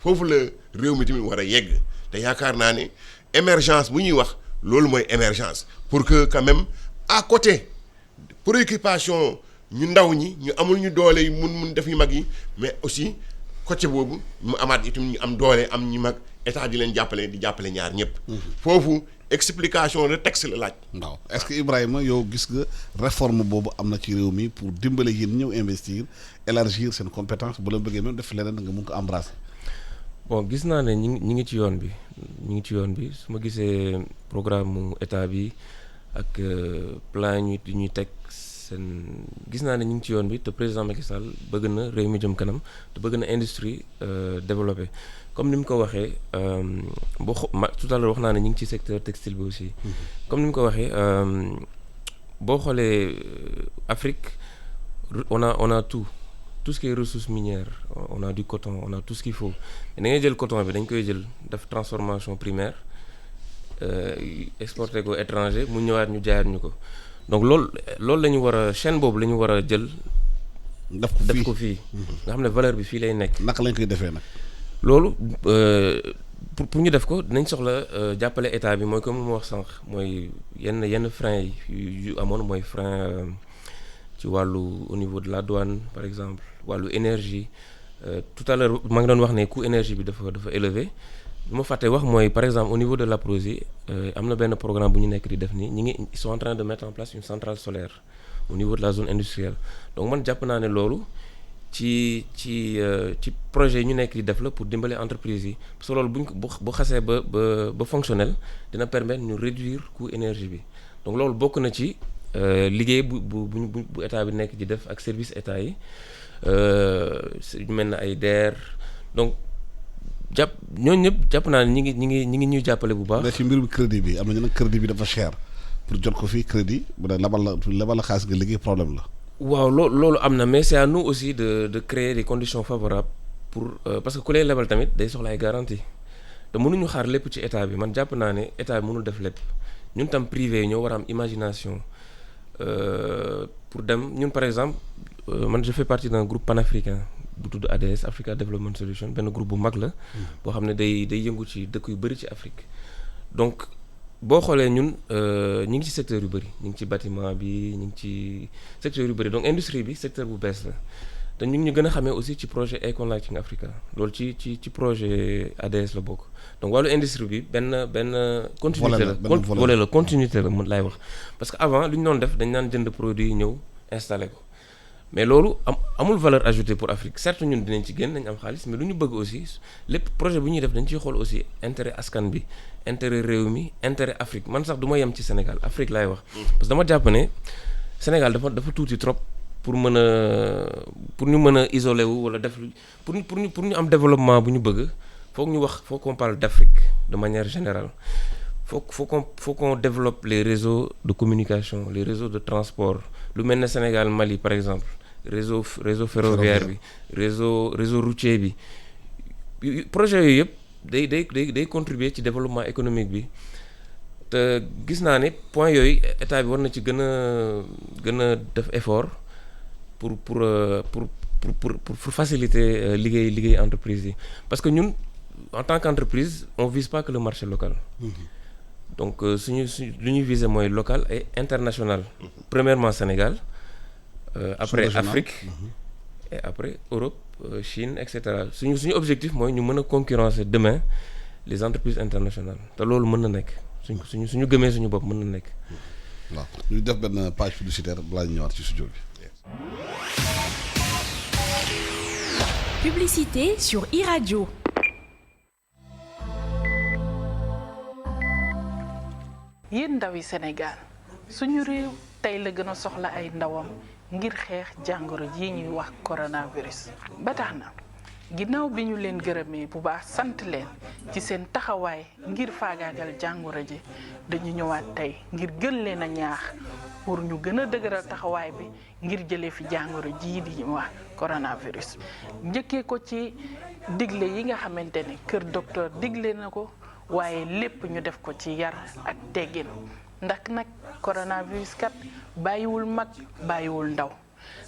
foofu la réew mi tamit war a yegg te yaakaar naa ne émergence bu ñuy wax loolu mooy émergence pour que quand même à côté préoccupation ñu ndaw ñi ñu amul ñu doole yi mun def yu mag yi mais aussi côté boobu mu amaat itam ñu am doole am ñu mag état di leen jàppale di jàppale ñaar ñëpp. foofu explication de texte la laaj. waaw est-ce que Ibrahima yow gis nga réforme boobu am na ci réew mi pour dimbale yéen ñëw investir élargir seen compétence bu la bëggee même def leneen nga mun ko embrasser. bon gis naa ne ñi ngi ci yoon bi su ma gisee programme mu état bi ak plan yi ñuy teg seen gis naa ne ñu ngi ci yoon bi te président Macky Sall bëgg na réew mi jëm kanam te bëgg na industrie développée comme ni mu ko waxee tout à l'heure wax naa ne ñu ngi ci secteur textile bi aussi. comme ni mu ko waxee boo xoolee Afrique on a tout ce qui est ressources minières on a du coton on a tout ce qu'il faut mais da ngay jël coton bi dañ koy jël def transformation primaire exporter ko étranger mu ñëwaat ñu jaayaat ñu ko donc loolu la ñu war a chaîne boobu la ñu war a jël. def ko fii nga xam ne valeur bi fii lay nekk. naka lañ koy defee nag. loolu pour ñu def ko dinañ soxla jàppale état bi mooy comme mu wax sànq mooy yenn frein yu amoon mooy frein ci wàllu au niveau de la douane par exemple wàllu énergie tout à l'heure maa ngi doon wax ne coût énergie bi dafa élevé lu ma fàtte wax mooy par exemple au niveau de l'APROSI am na benn programme bu ñu nekk di def nii ils sont en train de mettre en place une centrale solaire au niveau de la zone industrielle donc man jàpp naa ne loolu ci projet yi ñu nekk di def la pour dimbale entreprise yi parce que loolu bu xasee ba fonctionnel dina permettre ñu réduire coût énergie bi donc loolu bokk na ci liggéey bu état bi nekk di def ak service état yi ñu mel na ay DER donc ñooñu ñëpp jàpp naa ne ñi ngi ñuy jàppale bu baax. mais ci mbirum crédit bi am na ñu nag crédit bi dafa cher pour jot ko fii crédit bu dee lebal la xaalis nga liggéey problème la. waaw loolu am na mais c'est à nous aussi de créer des conditions favorables pour parce que ku lay lebal tamit day soxla ay garantie te mënuñu xaar lépp ci état bi man jàpp naa ne état bi mënul def lépp ñun tam privé ñoo war a am imagination pour dem ñun par exemple man je fais partie d'un groupe panafricain bu tudd ADS Africa Development Solution benn groupe bu mag la boo xam ne day yëngu ci dëkk yu bëri ci Afrique donc boo xoolee ñun ñi ngi ci secteur yu bëri ñu ngi ci bâtiment bi ñu ngi ci secteur yu bëri donc industrie bi secteur bu bees la te ñu ngi ñu gën a xamee aussi ci projet Econ Lighting Africa loolu ci projet ADS la bokk donc wàllu industrie bi benn continuité la continuité la mun laay wax parce que avant lu ñu doon def dañ naan jënd produit ñëw installé ko mais loolu amul valeur ajoutée pour Afrique certes ñun dinañ ci génn dañ am xaalis mais lu ñu bëgg aussi lépp projet bu ñuy def dañ ciy xool aussi intérêt askan bi intérêt réew mi intérêt Afrique man sax du ma yem ci Sénégal Afrique laay wax parce que dama jàpp ne Sénégal dafa tuuti trop pour ñu mën a isolé wu wala def pour ñu am développement bu ñu bëgg faut qu'on parle d'Afrique de manière générale faut qu'on développe les réseaux de communication les réseaux de transport lu mel ne Sénégal Mali par exemple réseau ferroviaire bi réseau routier bi projet yooyu yëpp day contribuer ci développement économique bi te gis naa ne point yooyu état bi war na ci gën a def effort pour faciliter liggéey entreprise yi parce que ñun en tant qu'entreprise on vise pas que le marché local donc lu ñuy viser mooy local et international premièrement Sénégal après Afrique et après Europe Chine et cetera suñu objectif mooy ñu mën a concurrencer demain les entreprises internationales te loolu mën na nekk suñu gëmee suñu bopp mën na nekk. waaw ñu def benn page publicitaire balaa ñu ñëwaat ci studio bi. Publicité sur iRadio. yéen ndawi Sénégal suñu réew tey la gën a soxla ay ndawam ngir xeex jàngoro ji ñuy wax coronavirus ba tax na ginnaaw bi ñu leen gërëmee bu baax sant leen ci seen taxawaay ngir faagaagal jàngoro ji dañu ñëwaat tey ngir gën leen a ñaax pour ñu gën a dëgëral taxawaay bi ngir jëlee fi jàngoro jii di ñu wax coronavirus njëkkee ko ci digle yi nga xamante ne kër docteur digle na ko waaye lépp ñu def ko ci yar ak teggin ndax nag coronavirus kat bàyyiwul mag bàyyiwul ndaw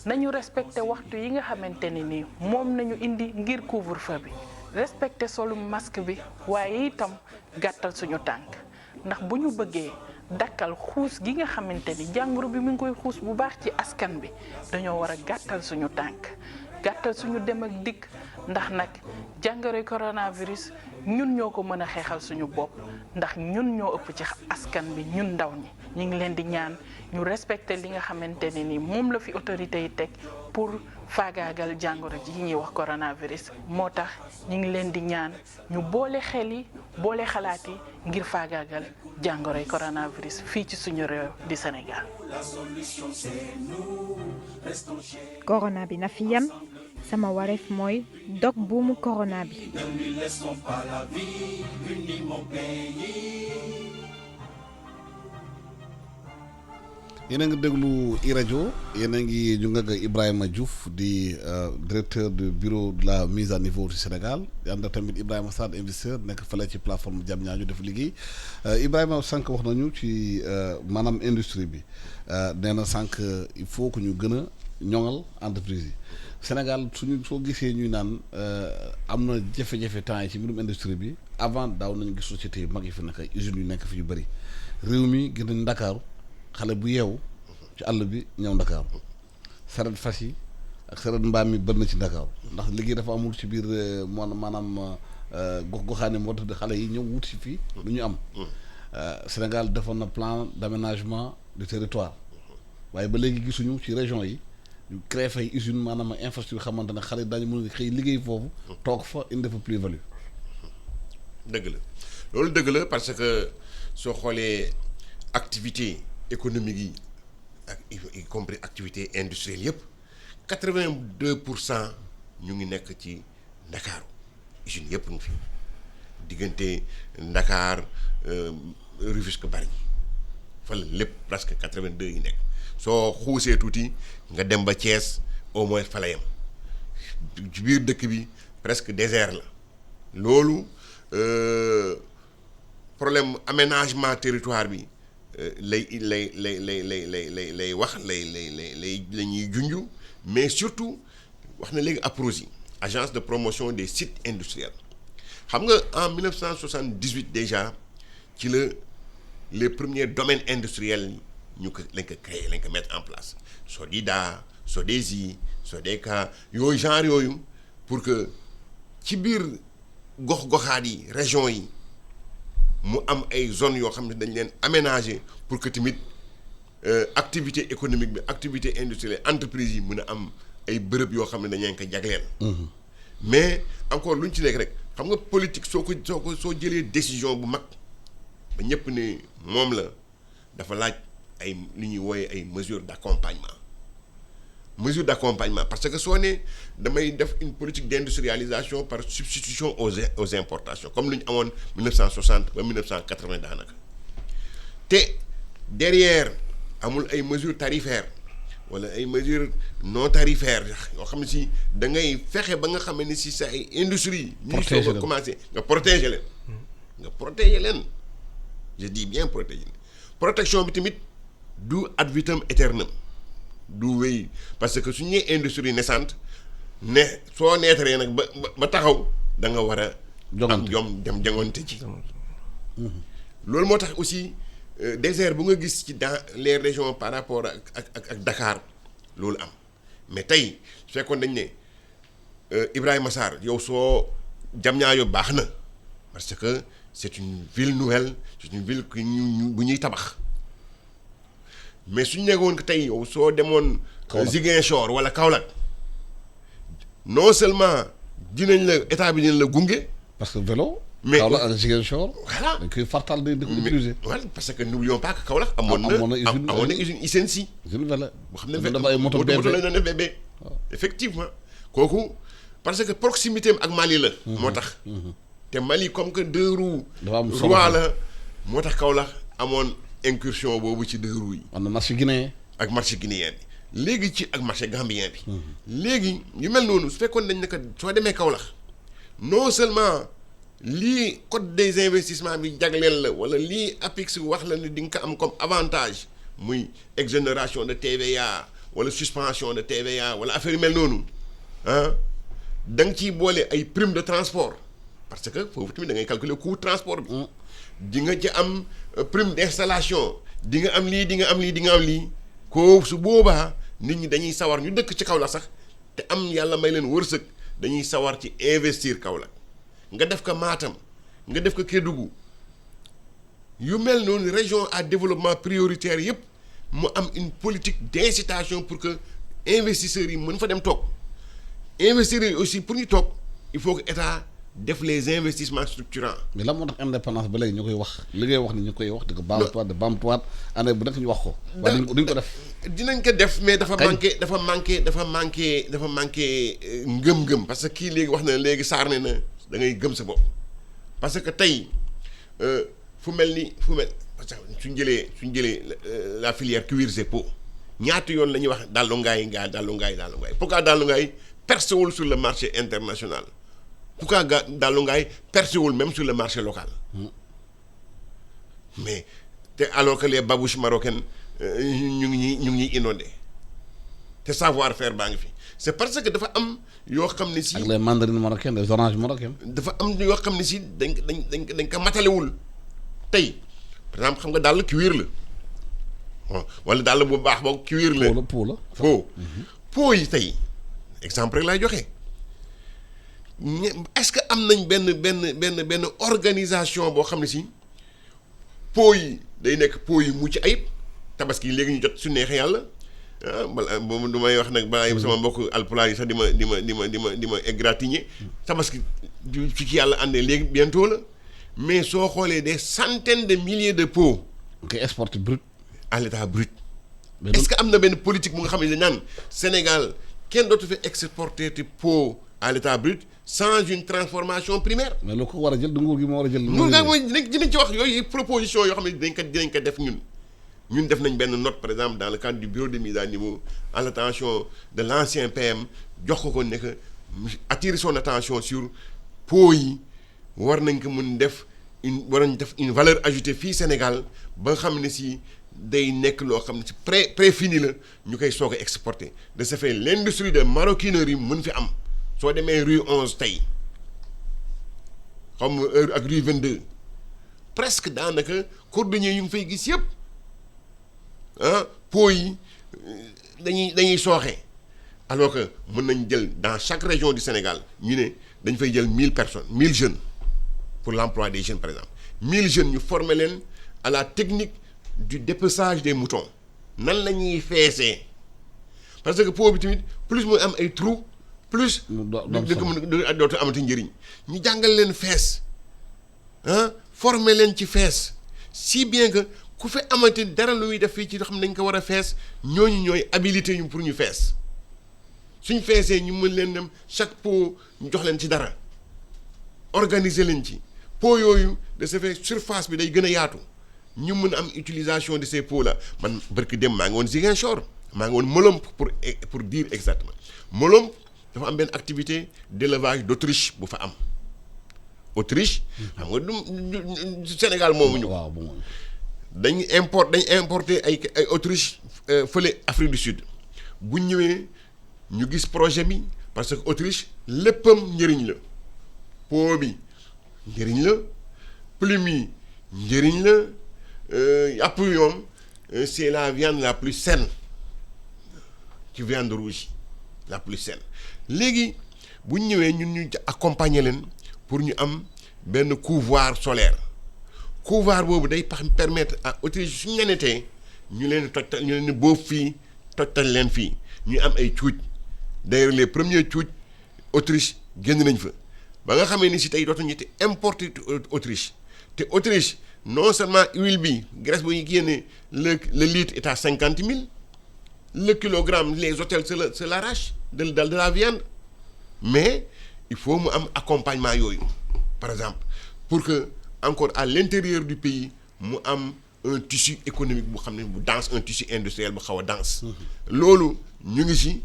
nañu respecté waxtu yi nga xamante ne ni moom nañu indi ngir couvre-feu bi respecté solu masque bi waaye itam gàttal suñu tànk ndax bu ñu bëggee dakkal xuus gi nga xamante ni jàngoro bi mu ngi koy xuus bu baax ci askan bi dañoo war a gàttal suñu tànk gàttal suñu dem ak dikk ndax nag jàngoroy coronavirus ñun ñoo ko mën a xeexal suñu bopp ndax ñun ñoo ëpp ci askan bi ñun ndaw ñi ñu ngi leen di ñaan ñu respecté li nga xamante ne ni moom la fi autorité yi teg pour faagaagal jàngoro ji yi ñuy wax coronavirus moo tax ñu ngi leen di ñaan ñu boole xel yi boole xalaat yi ngir faagaagal jàngoroy coronavirus fii ci suñu réew di Sénégal. corona bi na fi yem sama wareef mooy dog buumu corona bi. yéen a ngi déglu iRadio yéen a ngi ñu nga Ibrahima Diouf di directeur du bureau de la mise à niveau du Sénégal ànd ak tamit Ibrahima Sarr investisseur nekk fële ci plateforme Diamniadio def liggéey Ibrahima sànq wax nañu ci maanaam industrie bi nee na sànq il faut que ñu gën a ñoŋal entreprise yi Sénégal soo gisee ñuy naan am na jafe-jafe temps yi ci mbirum industrie bi avant daaw nañu gis société yu mag yi fi nekk ay usines yu nekk fi yu bëri réew mi gën nañ Ndakaaru xale bu yeewu ci àll bi ñëw Ndakaaru saret fas yi ak saret mbaam mi bër na ci Ndakaaru ndax liggéey dafa amul ci biir maanaam gox-goxaane moo tax xale yi ñëw wut si fii lu ñu am Sénégal defoon na plan d'aménagement du territoire waaye ba léegi gisuñu ci région yi ñu créé fay usine maanaam infrastructure xamante ne xale daañu mën a xëy liggéey foofu toog fa indi fa plus-value. dëgg la loolu dëgg la parce que soo xoolee activité économique yi ak y compris activité industrielle yëpp 82% ñu ngi nekk ci Ndakaaru usines yëpp ngi fi diggante Ndakaar Rufisque Bargny fa la lépp presque 82 yi nekk soo xuusee tuuti nga dem ba Thiès au moins fa la yem ci biir dëkk bi presque désert la loolu problème aménagement territoire bi lay wax la ñuy junj mais surtout wax na léegi APROSI agence de promotion des sites industriels xam nga en 1978 déjà ci la les premiers domaines industriels lañ ko créé lañ ko mettre en place SODIDA SODESI SODECA yooyu genre yooyu pour que ci biir gox-goxaat yi région yi mu am ay zones yoo xam ne dañ leen aménager pour que tamit activité économique bi activité industrielle entreprise yi mën a am ay bërëb yoo xam ne dañ leen ko jagleel. mais encore lu ñu ci nekk rek xam nga politique soo jëlee décision bu mag ba ñëpp ne moom la dafa laaj ay li ñuy wooye ay mesures d'accompagnement parce que soo ne damay def une politique d'industrialisation par substitution aux importations comme lu ñu amoon 1960 ba 1980 daanaka te derrière amul ay mesures tarifaires wala ay mesures non tarifaires yoo xam ne si da ngay fexe ba nga xam ne si sa ay industrie ñuy soog a commencé nga protéger leen je dis bien protection bi tamit du ad vitam aeternam du wéy parce que su ñuy industrie naissante ne soo neetaree nag ba taxaw da nga war a am jom dem jangonte ci loolu moo tax aussi désert bu nga gis ci dans les régions par rapport ak Dakar loolu am mais tey su fekkoon dañ ne Ibrahima Sarr yow soo Diamniadio baax na parce que c'est une ville nouvelle c'est une ville bu ñuy tabax mais suñu nekkoon que tey yow soo demoon Ziguinchor wala Kaolack non seulement dinañ la état bi dinañ la gunge. parce que vélo. mais Kaolack ak Ziguinchor. voilà dañ koy fartal di utiliser. voilà parce que n'oublions pas que Kaolack amoon na usine Isensi. usine vélo boo xam ne dafa ay moto la ñu def bébé effectivement kooku parce que proximité am ak Mali la. moo tax. te Mali comme que deux roues. dafa am solo roi la moo tax Kaolack amoon incursion boobu ci deux roues yi. am na marché guinéen. ak marché guinéen bi léegi ci ak marché gambien bi. léegi yu mel noonu su fekkoon dañ ne que soo demee Kaolack non seulement lii code des investissements bi jagleel la wala lii APIX wax la ni di nga ko am comme avantage muy exonération de TVA wala suspension de TVA wala affaire yu mel noonu ah da nga ciy boole ay prime de transport parce que foofu tamit da ngay calculer coût transport bi. di nga ci am prime d'installation di nga am lii di nga am lii di nga am lii ko su boobaa nit ñi dañuy sawar ñu dëkk ci Kaolack sax te am yàlla may leen wërsëg dañuy sawar ci investir Kaolack nga def ko Matam nga def ko Kédougou yu mel noonu région à développement prioritaire yëpp mu am une politique d'incitation pour que investisseurs yi mën fa dem toog investisseurs yi aussi pour ñu toog il faut que état def les investissements structurants. mais lan moo tax indépendance ba léegi ñu koy wax li ngay wax ni ñu koy wax di ko baamtuwaat année bu nekk ñu wax ko. waaye duñ ko def. dinañ ko def mais dafa manqué ngëm-ngëm parce que kii léegi wax na léegi saarne na da ngay gëm sa bopp parce que tey fu mel parce que suñ jëlee la filière cuir et peau ñaata yoon la ñuy wax Dallu Ngaye pourquoi Dallu Ngaye percewul sur le marché international. Pourquoi Dallu Ngaye percewul même sur le marché local mais alors que les babouches marocaines ñu ngi inondé te savoir faire baa ngi fi c'est parce que dafa am yoo xam ne si. ak les mandarines marocaines les oranges marocaines. dafa am yoo xam ne si dañ ko matalewul tey par exemple xam nga dàll cuir la wala dàll bu baax boog cuir la. peau yi tey exemple rek laay joxe. Est-ce que am nañ benn organisation boo xam ne si peau yi day nekk peau yi mucc ayib tabaski léegi ñu jot su neexee yàlla balaa boobu du may wax nag balaa sama mbokk alpulaar yi sax di ma égratigner tabaski ci yàlla àndee léegi bientôt la mais soo xoolee des centaines de milliers de peaux. nga exporte brut. à l'état brut. Est-ce que am na benn politique bu nga xam ne dañ naan Sénégal kenn dootu fi exporter te peau à l'état brut sans une transformation primaire. mais lu ko war a jël du nguur gi moo war a jël. nguur gi mooy dinañ ci wax yooyu proposition yoo xam ne dinañ ko def ñun def nañ benn note par exemple dans le cadre du bureau de mise à niveau à l'attention de l'ancien PM jox ko ne que attirer son attention sur peau yi war nañ ko mën def une valeur ajoutée fii Sénégal ba nga xam ne si day nekk loo xam ne si préfini la ñu koy soog a exporter de ce fait l'industrie de maroquinerie mën fi am. soo demee rue 11 tey xam nga ak rue 22 presque daanaka cordonnier yu ngi fay gis yëpp peau yi dañuy sooxe alors que mën nañ jël dans chaque région du Sénégal ñu ne dañ fay jël 1000 personnes 1000 jeunes pour l'emploi des jeunes par exemple 1000 jeunes ñu former leen à la technique du dépeçage des moutons nan la ñuy feesee parce que peau bi tamit plus muy am ay trous. plus dootu amati njëriñ ñu jàngal leen fees former leen ci fees si bien que ku fi amati dara lu muy def fii ci xam ne dañ ko war a fees ñooñu ñooy habilité ñu pour ñu fees suñ feesee ñu mën leen dem chaque pot ñu jox leen ci dara organiser leen ci pot yooyu de ce fait surface bi day gën a yaatu ñu mën am utilisation de ces pots là man barki dem maa ngi woon Ziguinchor maa ngi woon Molomp pour dire exactement Molomp dafa am benn activité d'élevage d'autruche bu fa am Autriche xam nga du Sénégal moomuñu waaw dañ importer ay autruche fële Afrique du Sud bu ñëwee ñu gis projet bi parce que Autriche léppam njëriñ la peau bi njëriñ la plume yi njëriñ la yàpp yoom c'est la viande la plus saine ci viande rouge la plus saine léegi bu ñu ñëwee ñun ñu accompagner leen pour ñu am benn couvoir solaire couvoir boobu day permettre à Autriche suñu nenetee ñu leen tojtal ñu leen boobu fii tojtal leen fii ñu am ay cuuj d'ailleurs les premiers cuuj Autriche génn nañ fa ba nga xamee ni si tey dootuñu te importer Autriche te Autriche non seulement huile bi graisse bu ñu génnee le litre est à 50 000 le kilogramme les hôtels se l'arrachent de la viande mais il faut mu am accompagnement yooyu par exemple pour que encore à l'intérieur du pays mu am un tissu économique bu xam ne bu dense un tissu industriel bu xaw a dense loolu ñu ngi ci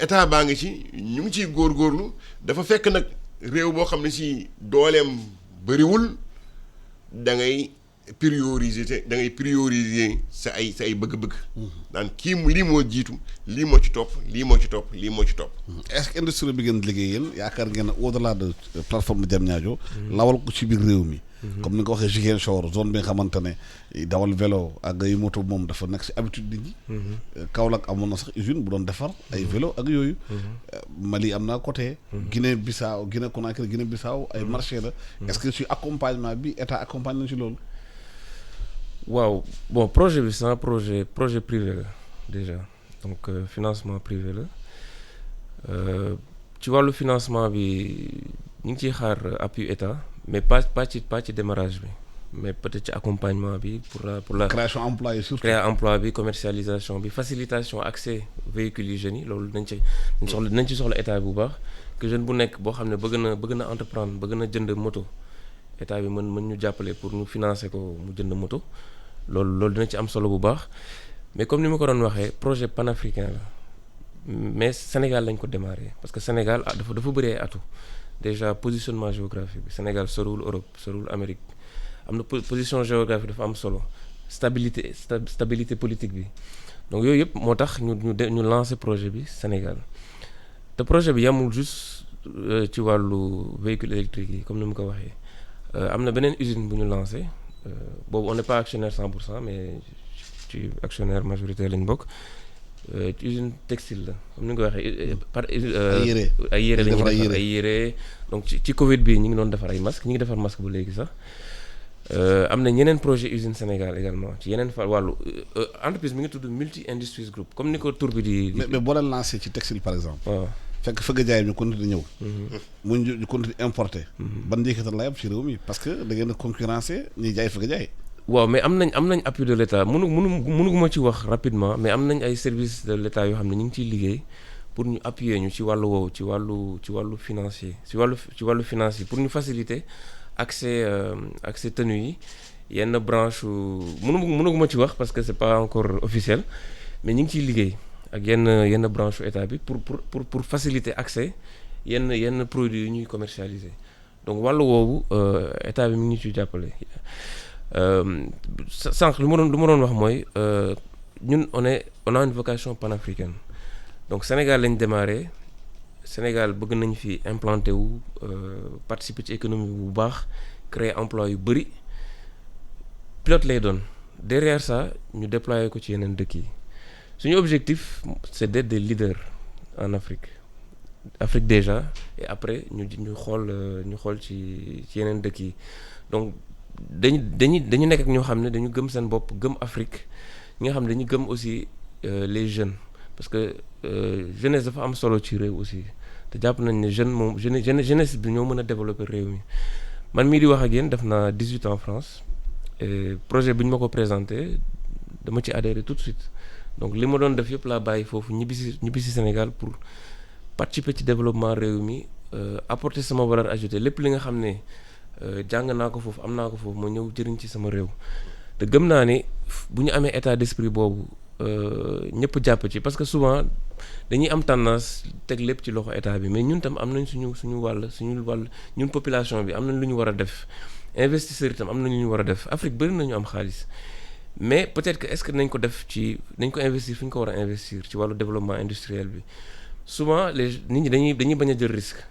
état baa ngi ci ñu ngi ciy góorgóorlu dafa fekk nag réew boo xam ne ci dooleem bëriwul da ngay prioriser sa ay bëgg-bëgg daan lii moo jiitu lii moo ci topp lii moo ci topp lii moo ci topp est-ce que industrie bi ngeen liggéey yéen yaakaar ngeen au-delà de plateforme Diamniadio lawal ko ci biir réew mi comme ni nga ko waxee Ziguinchor zone bi nga xamante ne dawal vélo ak ay moto moom dafa nekk si habitude nit ñi. Kaolack amoon na sax usine bu doon defar ay vélo ak yooyu. Mali am na côté. Guinée Bissau Guinée Conakry Guinée Bissau ay marché la. est-ce que si accompagnement bi état accompagne nañ si loolu. waaw bon projet bi c'est un projet privé la déjà donc financement privé la ci wàllu financement bi ñu ngi ciy xaar appui état mais pas ci démarrage bi mais peut-être ci accompagnement bi pour la création emploi yi surtout. créer emploi bi commercialisation bi facilitation accès véhicules yi jeunes yi loolu nañ ci soxla état bi bu baax que jeune bu nekk boo xam ne bëgg na entreprendre bëgg na jënd moto état bi mën ñu jàppale pour ñu financer ko mu jënd moto loolu dina ci am solo bu baax mais comme ni ma ko doon waxee projet panafricain la mais Sénégal lañ ko démarré parce que Sénégal dafa bëri ay atu déjà positionnement géographique bi Sénégal soriwul Europe soriwul Amérique am na position géographique dafa am solo stabilité politique bi donc yooyu yëpp moo tax ñu lancer projet bi Sénégal te projet bi yamul juste ci wàllu véhicule électrique yi comme ni ma ko waxee am na beneen usine bu ñu lancé boobu on n'est pas actionnaire 100% mais ci actionnaire majoritaire lañ bokk ci usine textile la comme ni nga ko waxee par ay yére la ñuy defar ay yére donc ci Covid bi ñu ngi doon defar ay masques ñu ngi defar masque ba léegi sax am na ñeneen projet usine Sénégal également ci yeneen wàllu entreprise mi ngi tudd Multi Industries Group comme ni ko tur bi di mais boo leen lancé ci textile par exemple. waaw fekk fëgg jaay ñu continuer ñëw. mu ñu continuer importer. ban njëkkatal lay am ci réew mi parce que da ngeen a concurrencer ñiy jaay fëgg jaay. waaw mais am nañ appui de l'État mënuma ci wax rapidement mais am nañ ay services de l'État yoo xam ne ñu ngi ciy liggéey pour ñu appuyer ñu ci wàllu woowu ci wàllu financier ci wàllu financier pour ñu faciliter accès tenue yi yenn branche mënuguma ci wax parce que c'est pas encore officiel mais ñu ngi ciy liggéey ak yenn branche état bi pour faciliter accès yenn produits yu ñuy commercialiser donc wàllu woowu état bi mi ngi ñu ciy jàppale. sànq lu ma doon wax mooy ñun on a une vocation panafricaine donc Sénégal lañ démarré Sénégal bëgg nañ fi implanté wu participer ci économie bu baax créer emploi yu bëri pilote lay doon derrière ça ñu déployer ko ci yeneen dëkk yi suñu objectif c'est d'être des leaders en Afrique déjà et après ñu xool ci yeneen dëkk yi donc dañu nekk ak ñoo xam ne dañu gëm seen bopp gëm Afrique ñi nga xam ne dañu gëm aussi les jeunes parce que jeunesse dafa am solo ci réew aussi te jàpp nañ ne jeunesse bi ñoo mën a développer réew mi man mii di wax ak yéen def naa 18 ans en France et projet bi ñu ma ko présenté dama ci adhéré tout de suite donc li ma doon def yëpp laa bàyyi foofu ñibbisi Sénégal pour participer ci développement réew mi apporter sama valeur ajoutée lépp li nga xam ne jàng naa ko foofu am naa ko foofu ma ñëw jëriñ ci sama réew te gëm naa ni bu ñu amee état d'esprit boobu ñëpp jàpp ci parce que souvent dañuy am tendance teg lépp ci loxo état bi mais ñun tam am nañ suñu wàll ñun population bi am nañ lu ñu war a def investisseurs itam am nañ lu ñu war a def Afrique bëri nañu am xaalis mais peut-être que est-ce que nañ ko investir fi ñu ko war a investir ci wàllu développement industriel bi souvent nit ñi dañuy bañ a jël risque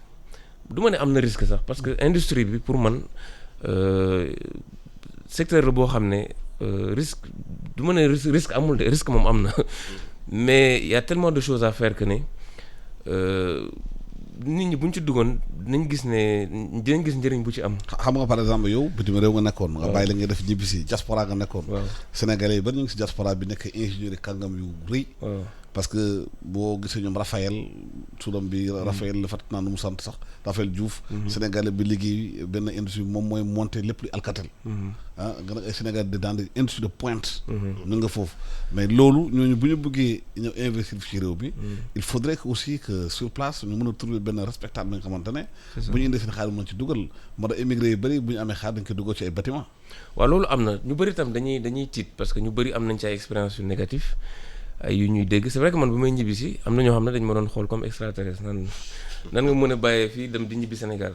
du ma ne am na risque sax parce que industrie bi pour man secteur la boo xam ne risque du ma ne risque amul de risque moom am na mais il y a tellement de choses à faire que ne nit ñi bu ñu ci duggoon dinañ gis njëriñ bu ci am. xam nga par exemple yow bitim réew nga nekkoon. nga bàyyi la nga def ñibbisi diaspora nga nekkoon. Sénégalais yi bari ñu ngi si diaspora bi nekk ingénieur kàngam yu rëy. parce que boo gisee ñoom Raphaël turam bi Raphaël la fàtt naa nu mu sant sax Raphaël Diouf. Sénégalais bi liggéey benn industrie moom mooy monter lépp luy Alcatel. nga nag ay Sénégal dans des industries de pointe. ñu nga foofu mais loolu ñooñu bu ñu bëggee ñëw investir ci réew bi. il faudrait que aussi que sur place ñu mën a trouver benn respectable bi nga xamante ne. bu ñu indee seen xaalis mën ci dugal moo tax émigré yu bëri bu ñu amee xaalis dañ koy dugal ci ay bâtiment. waaw loolu am na ñu bëri tam dañuy tiit parce que ñu bëri am nañ ci ay expérience yu négatif ay yu ñuy dégg c'est vrai que man bu may ñibbi si am na ñoo xam ne dañ ma doon xool comme extraterrestre nan nga mën a bàyyee fii dem di ñibbi Sénégal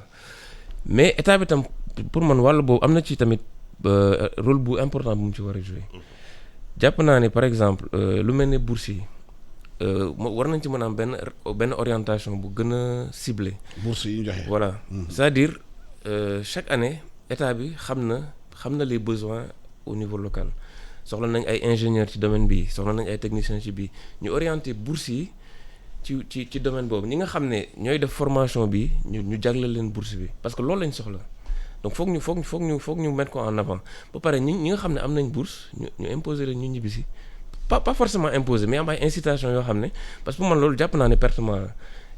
mais état bi tam pour man wàll boobu am na ci tamit rôle bu important bu mu ci war a jouer jàpp naa ne par exemple lu mel ne bourse yi war nañ ci mën a am benn orientation bu gën a ciblée. bourse yi ñu joxe. voilà c'est-à-dire chaque année état bi xam na les besoins au niveau local soxla nañ ay ingénieurs ci domaine bi soxla nañ ay techniciens ci bi ñu orienter bourse yi ci domaine boobu ñi nga xam ne ñooy def formation bi ñu jagleel leen bourse bi parce que loolu lañ soxla donc foog ñu mettre ko en avant ba pare ñi nga xam ne am nañ bourse ñu imposer leen ñu ñibbisi pas forcément imposer mais am ay incitation yoo xam ne parce que pour man loolu jàpp naa ne pertement la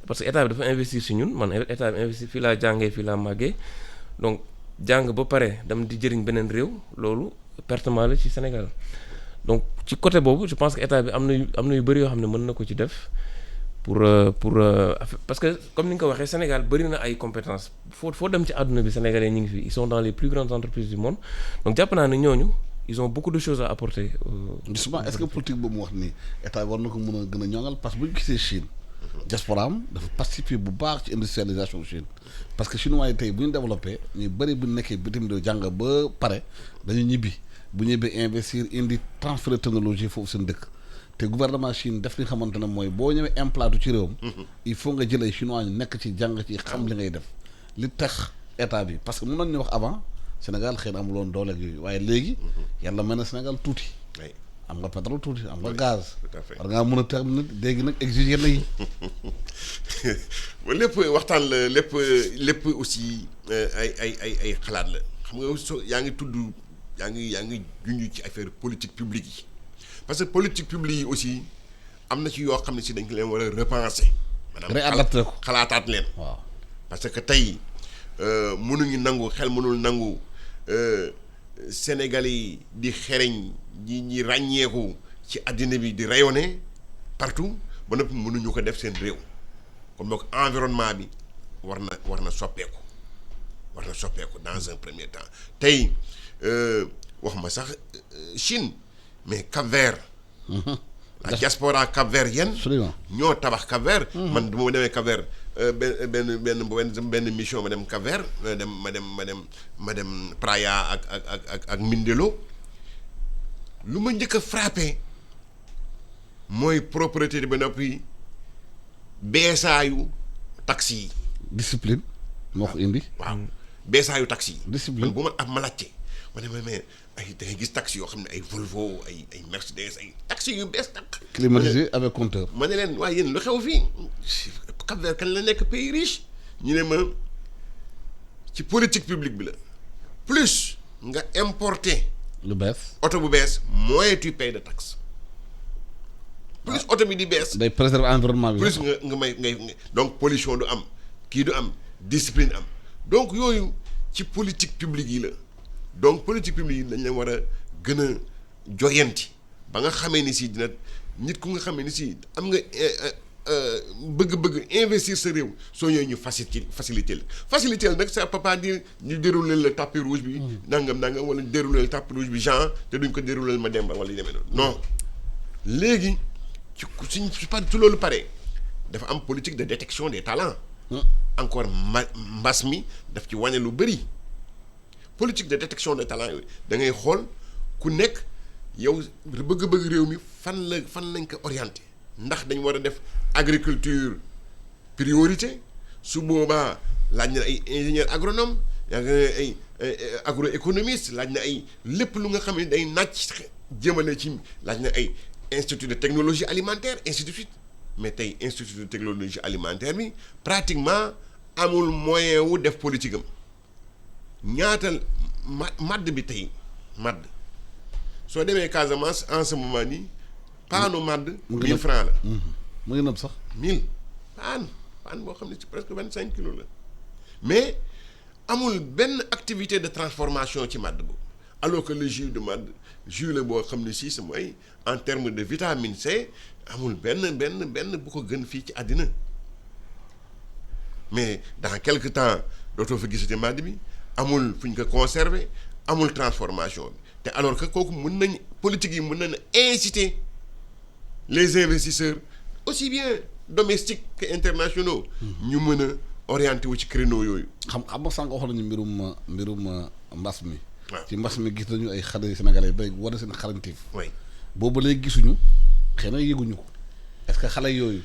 parce que état bi dafa investir si ñun man état bi investir fii laa jàngee fii laa màggee donc jàng ba pare dam di jëriñ beneen réew loolu pertement la ci Sénégal donc ci côté boobu je pense que état bi am na yu bëri yoo xam ne mën na ko ci def pour parce que comme ni nga ko waxee Sénégal bëri na ay compétences foo dem ci àdduna bi sénégalais ñu ngi fi ils sont dans les plus grandes entreprises du monde donc jàpp naa ne ñooñu ils ont beaucoup de choses à apporter. Justement est-ce que politique boobu mu wax nii état war na ko mën a gën a ñoŋal parce que bu ñu gisee Chine diaspora am dafa participer bu baax ci industrialisation Chine parce que chinois yi tey bu ñu développé ñu bëri bu nekkee bitim réew jàng ba pare dañu ñibbi bu ñibbee investir indi transfert technologie foofu seen dëkk te gouvernement Chine def li nga xamante ne mooy boo ñëwee implanté ci réewam. il faut nga jël ay chinois ñu nekk ci jàng ci xam li ngay def li tax état bi parce que mën nañu wax avant Sénégal xëy na amuloon doole ak yooyu waaye léegi yàlla mën na Sénégal tuuti. am nga pétrole tuuti am nga gaz. war ngaa mën a terminer léegi nag exiger na yi. lépp waxtaan la lépp aussi ay xalaat la xam nga yaa ngi tudd yaa ngi junj ci affaire politique publique yi parce que politique publique yi aussi am na ci yoo xam ne si dañ ko leen war a repenser. réadapté ko xalaataat leen. waaw parce que tey mënuñu nangu xel mënul nangu Sénégalais yi di xereñ ñi ràññeeku ci àddina bi di rayonner partout ba noppi mënuñu ko def seen réew comme donc environnement bi war na soppeeku dans un premier temps tey wax ma sax Chine mais Cap-Vert la diaspora cap-verdienne ñoo tabax Cap-Vert man bu ma demee Cap-Vert benn mission ma dem Cap-Vert ma dem Praia ak Mindelo lu ma njëkk a frappé mooy propriété ba noppi beesaayu taxi yi. discipline moo ko indi. waaw beesaayu taxi yi. discipline bu ma ma laajte ma ne mais ay da ngay gis taxi yoo xam ne ay Volvo ay Mercedes ay taxi yu bees tàq. climatisé avec compteur. ma ne leen waaye yéen lu xew fii Cap-Vert kan la nekk pays riche ñu ne ma ci politique publique bi la plus nga importer. lu bees oto bu bees moins tu payes de taxe. plus oto bi di bees. day préserver environnement bi. plus nga ngay donc pollution du am kii du am discipline am donc yooyu ci politique publique yi la donc politique publique yi dañ leen war a gën a joyanti ba nga xamee ni si dina nit ku nga xamee ni si am nga bëgg investir sa réew soo ñëwee ñu facilité la nag ça peut pas dire ñu dérouler le tapis rouge bi. nangam wala ñu dérouler le tapis rouge bi Jean te duñ ko dérouler ma Demba wala yu demee noonu non léegi. ci loolu pare dafa am politique de détection des talents. encore mbas mi daf ci wane lu bëri politique de détection des talents yooyu da ngay xool ku nekk yow bëgg réew mi fan lañ ko orienté ndax dañ war a def agriculture priorité su boobaa laaj na ay ingénieur agronome yaa ngi ay agroéconomiste laaj na ay lépp lu nga xam ne day nàcc jëmale ci laaj na ay institut de technologie alimentaire ainsi de suite mais tey institut de technologie alimentaire bi pratiquement amul moyen wu def politique am ñaatal madd bi tey madd soo demee Casamance en ce moment nii paanu madd 1000 francs la mu ngi nëb sax 1000 paan boo xam ne ci presque 25 kilos la mais amul benn activité de transformation ci madd boobu alors que le jus de madd jus la boo xam ne si sa mooy en termes de vitamine C amul benn bu ko gën fii ci àddina mais dans quelque temps dootoo fa gisati madd bi amul fu ñu ko conserver amul transformation bi te alors que kooku mën nañ politique yi mën nañ inciter les investisseurs aussi bien domestiques que internationaux ñu mën a orienté wu ci créneau yooyu. xam nga sànq wax nañu mbirum mbas mi. waaw ci mbas mi gis nañu ay xale sénégalais day war a seen xarañteef. oui boobu léegi gisuñu xëy na yëguñu ko est-ce que xale yooyu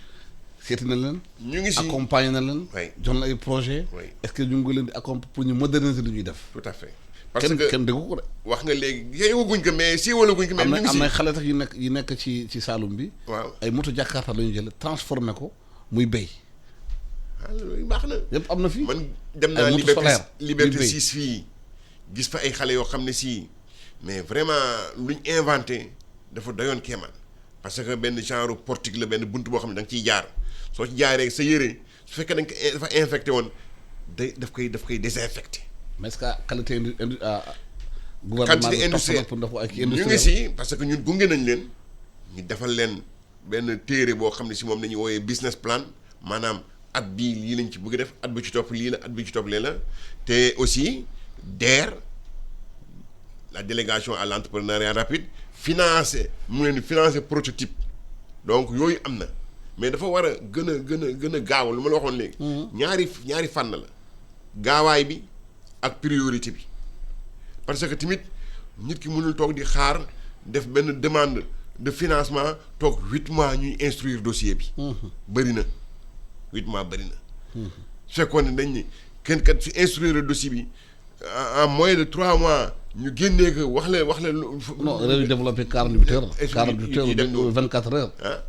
seeti na leen. ñu ngi si accompagner na leen. oui jox na ay projet oui est-ce que ñu ngi leen di accompagner pour ñu moderniser li ñuy def. tout à fait parce que kenn déggu ko de. wax nga léegi yeewaguñ ko mais siiwalaguñ ko mais ñu ngi si am na xale tax yu nekk ci Saloum bi. waaw ay moto Jakarta la ñu jël transformé ko muy béy. loolu baax na. yëpp am na fi. man dem naa Liberté 6 fii gis fa ay xale yoo xam ne si mais vraiment luñ inventé dafa doyoon kéemaan parce que benn genre portique la benn bunt boo xam ne da nga ciy jaar soo ci jaaree sa yére su fekkee dañ ko dafa infecté woon daf koy désinfecté. mais est-ce que qualité gouvernement bi industrielle pour dafa ak ñu ngi si parce que ñun gunge nañ leen ñu defal leen benn téere boo xam ne si moom la ñuy wooyee business plan maanaam at bii lii lañ ci bëgg def at bi ci topp lii la at bi ci topp lee la te aussi DER la délégation à l'entrepreneuriat rapide financer mu leen financer prototype donc yooyu am na mais dafa war a gën a gaaw lu ma la waxoon léegi. ñaari fànn la gaawaay bi ak priorité bi parce que tamit nit ki mënul toog di xaar def benn demande de financement toog 8 mois ñuy instruire dossier bi. bëri na 8 mois bëri na. su fekkoon ne dañ ni kenn kat su instruire dossier bi en moins de 3 mois ñu génnee ko wax la. non réew yu développé 48 heures. 48 heures 24 heures. ah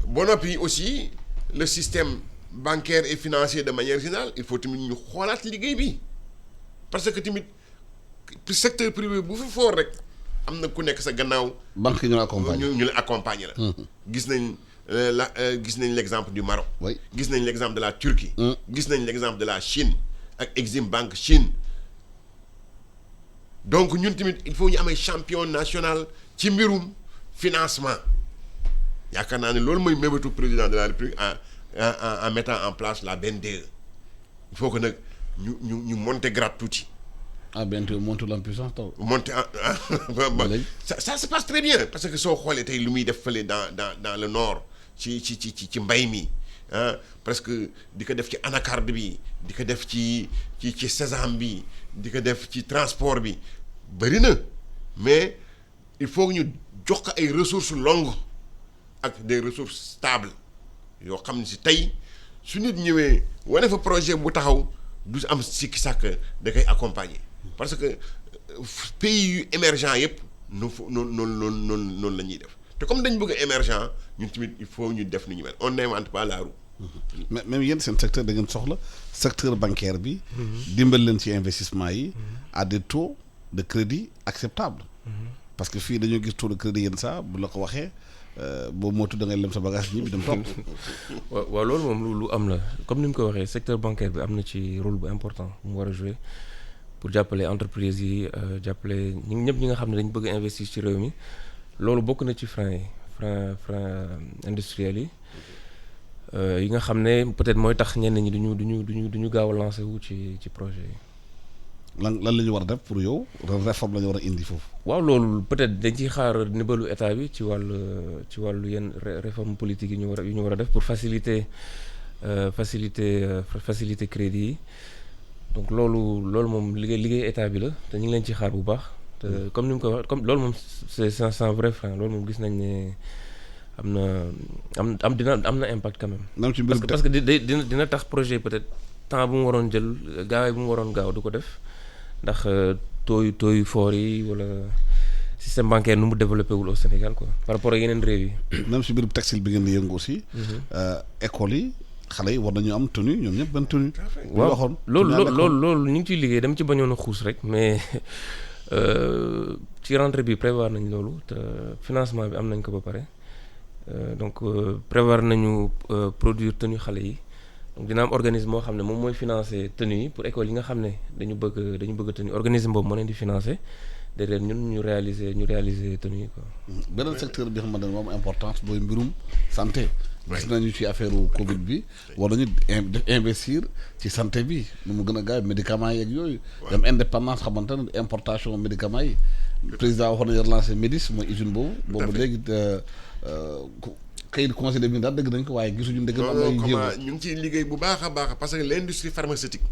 ba noppi aussi le système bancaire et financier de manière générale il faut tamit ñu xoolaat liggéey bi parce que tamit secteur privé bu fi fort rek am na ku nekk sa gannaaw. banque yi ñu la accompagner ñu la accompagner la. gis nañ gis nañ l'exemple du Maroc. oui gis nañ l'exemple de la Turquie. gis nañ l'exemple de la Chine ak Exim Banque Chine. donc ñun tamit il faut ñu amee champion national ci mbirum financement yaakaar naa ne loolu mooy mébétu président de la République en mettant en place la BNDE il faut que nag ñu monter grade tuuti. BNDE monte en puissance taw. monter ça se passe très bien parce que soo xoolee tey lu muy def fële dans le nord ci mbay mi presque di ko def ci anacarde bi di ko def ci sésame bi di ko def ci transport bi bëri na mais il faut que ñu jox ko ay ressources longues ak des ressources stables yoo xam ne si tey su nit ñëwee wane fa projet bu taxaw du am sikki sàkk da koy accompagner parce que pays yu émergents yëpp noonu la ñuy def te comme dañ bëgg émergent ñun tamit il faut ñu def ni ñu mel on n'invente pas la roue. mais même yéen seen secteur da ngeen soxla secteur bancaire bi. dimbal leen ci investissement yi. à des taux de crédit acceptables. parce que fii dañoo gis taux de crédit yenn saa bu la ko waxee boobu mootu da ngay lem sa bagage ñibbi dem toog. waaw loolu moom lu am la comme ni mu ko waxee secteur bancaire bi am na ci rôle bu important mu war a jouer pour jàppale entreprise yi jàppale ñëpp ñi nga xam ne dañu bëgg investir ci réew mi loolu bokk na ci frein industriels yi nga xam ne peut-être mooy tax ñenn ñi duñu gaaw a lancer wu ci projet yi. lan la ñu war a def pour yow réforme la ñu war a indi foofu. waaw loolu peut-être dañ ciy xaar ndimbalu état bi ci wàllu yenn réforme politique yi ñu war a def pour faciliter crédit yi donc loolu moom liggéey état bi la te ñu ngi leen ci xaar bu baax te comme ni mu ko wax comme loolu moom c'est un vrai frein loolu moom gis nañ ne am na impact quand même. même ci parce que dina tax projet peut-être temps bu mu waroon jël gaawaay bu mu waroon gaaw du ko def ndax taux yu fort yi wala système bancaire nu mu développé wul au Sénégal quoi par rapport ak yeneen réew yi. même si biir textile bi ngeen di yëngu aussi. école yi xale yi war nañu am tenue ñoom ñëpp benn tenue. waaw loolu ñu ngi ciy liggéey dem ci bañoon a xuus rek mais ci rentrée bi prévoir nañ loolu te financement bi am nañ ko ba pare donc prévoir nañu produire tenue xale yi. donc dina am organisme moo xam ne moom mooy financer tenue yi pour école yi nga xam ne dañu bëgg tenue organisme boobu moo leen di financer derrière ñun ñu réaliser tenue yi quoi. beneen secteur bi xam ne moom importance booy mbirum santé. gis nañu ci affaire Covid bi. war nañu investir ci santé bi nu mu gën a gaaw médicaments yeeg yooyu. dem indépendance xamante ne importation médicaments yi. président waxoon nañu relancer Médis mooy usine boobu. boobu léegi. kayit conseil des ministres daal dëgg nañ ko waaye gisuñu ndëgg am ay jéego ñu ngi ciy liggéey bu baax a baax parce que l'industrie pharmaceutique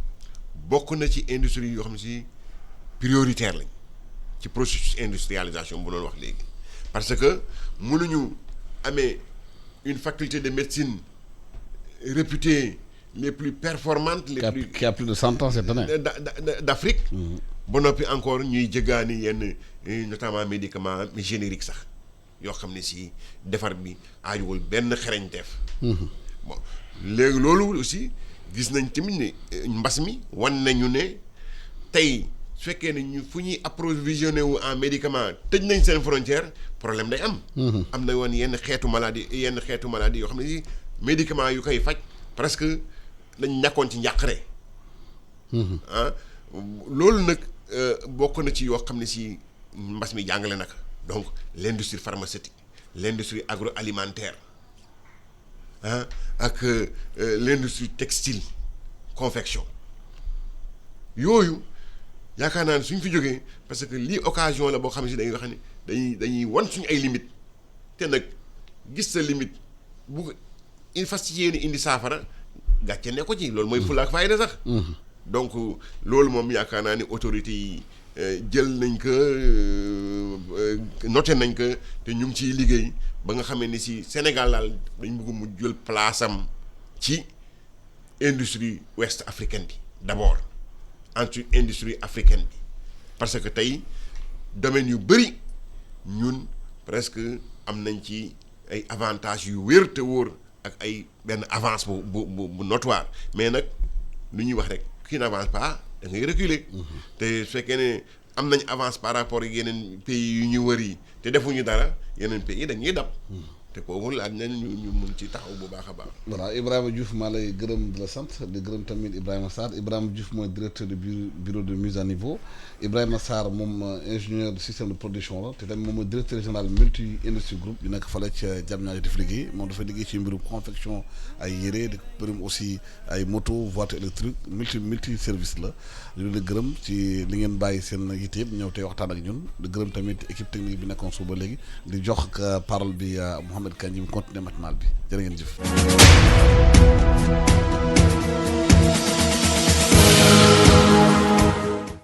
bokk na ci industrie yoo xam ne si prioritaire lañ ci processus industrialisation bu doon wax léegi parce que mënuñu amee une faculté de médecine réputées les plus performantes qui a plus de 100 ans cette année d'Afrique. ba noppi encore ñuy jëgaani yenn notamment médicaments génériques sax yoo xam ne si defar bi aajuwul benn xereñteef. bon léegi loolu aussi gis nañ tamit ne mbas mi wan nañu ne tey su fekkee ne ñu fu ñuy approvisionné wu en médicament tëj nañ seen frontière problème day am. am na woon yenn xeetu maladie yoo xam ne si médicament yu koy faj presque dañ ñàkkoon ci njàqare. loolu nag bokk na ci yoo xam ne si mbas mi jàngale nag donc l'industrie pharmaceutique l'industrie agroalimentaire ak l'industrie textile confection yooyu yaakaar naa ne suñ fi jógee parce que lii occasion la boo xam ne si dañuy wax ne dañuy wan suñu ay limite te nag gis sa limite bu il fas ci yéene indi saafara gàcce ne ko ci loolu mooy fulla ak fayda sax. donc loolu moom yaakaar naa ni autorités yi jël nañ ko noté nañ ko te ñu ngi ciy liggéey ba nga xamee ni si Sénégal daal dañ bëgg mu jël place am ci industrie ouest africaine bi d'abord ensuite industrie africaine bi parce que tey domaine yu bëri ñun presque am nañ ci ay avantages yu wér te wóor ak ay benn avance bu notoire mais nag lu ñuy wax rek qui n'avance pas da ngay reculer. te su fekkee ne am nañ avance par rapport ak yeneen pays yu ñu wër yi te defuñu dara yeneen pays dañuy dab. te boobu laaj nañ ñu mun ci taxaw bu baax a baax. voilà Ibrahima Diouf maa lay gërëm di la sant di gërëm tamit Ibrahima Sarr Ibrahima Diouf mooy directeur du bureau de mise à niveau Ibrahima Sarr moom ingénieur du système de production la te tamit moom mooy directeur général multi industrie groupe yu nekk fële ca Diamniadio def liggéey moom dafa liggéey ci mbirum confection ay yére di mbirum aussi ay moto voiture électrique multi service la ñu leen di gërëm ci li ngeen bàyyi seen yitte yëpp ñëw tey waxtaan ak ñun di gërëm tamit équipe technique bi nekkoon suba léegi di jox parole bi Mouhamed Kandji mu continuer matinal bi jërë ngeen jëf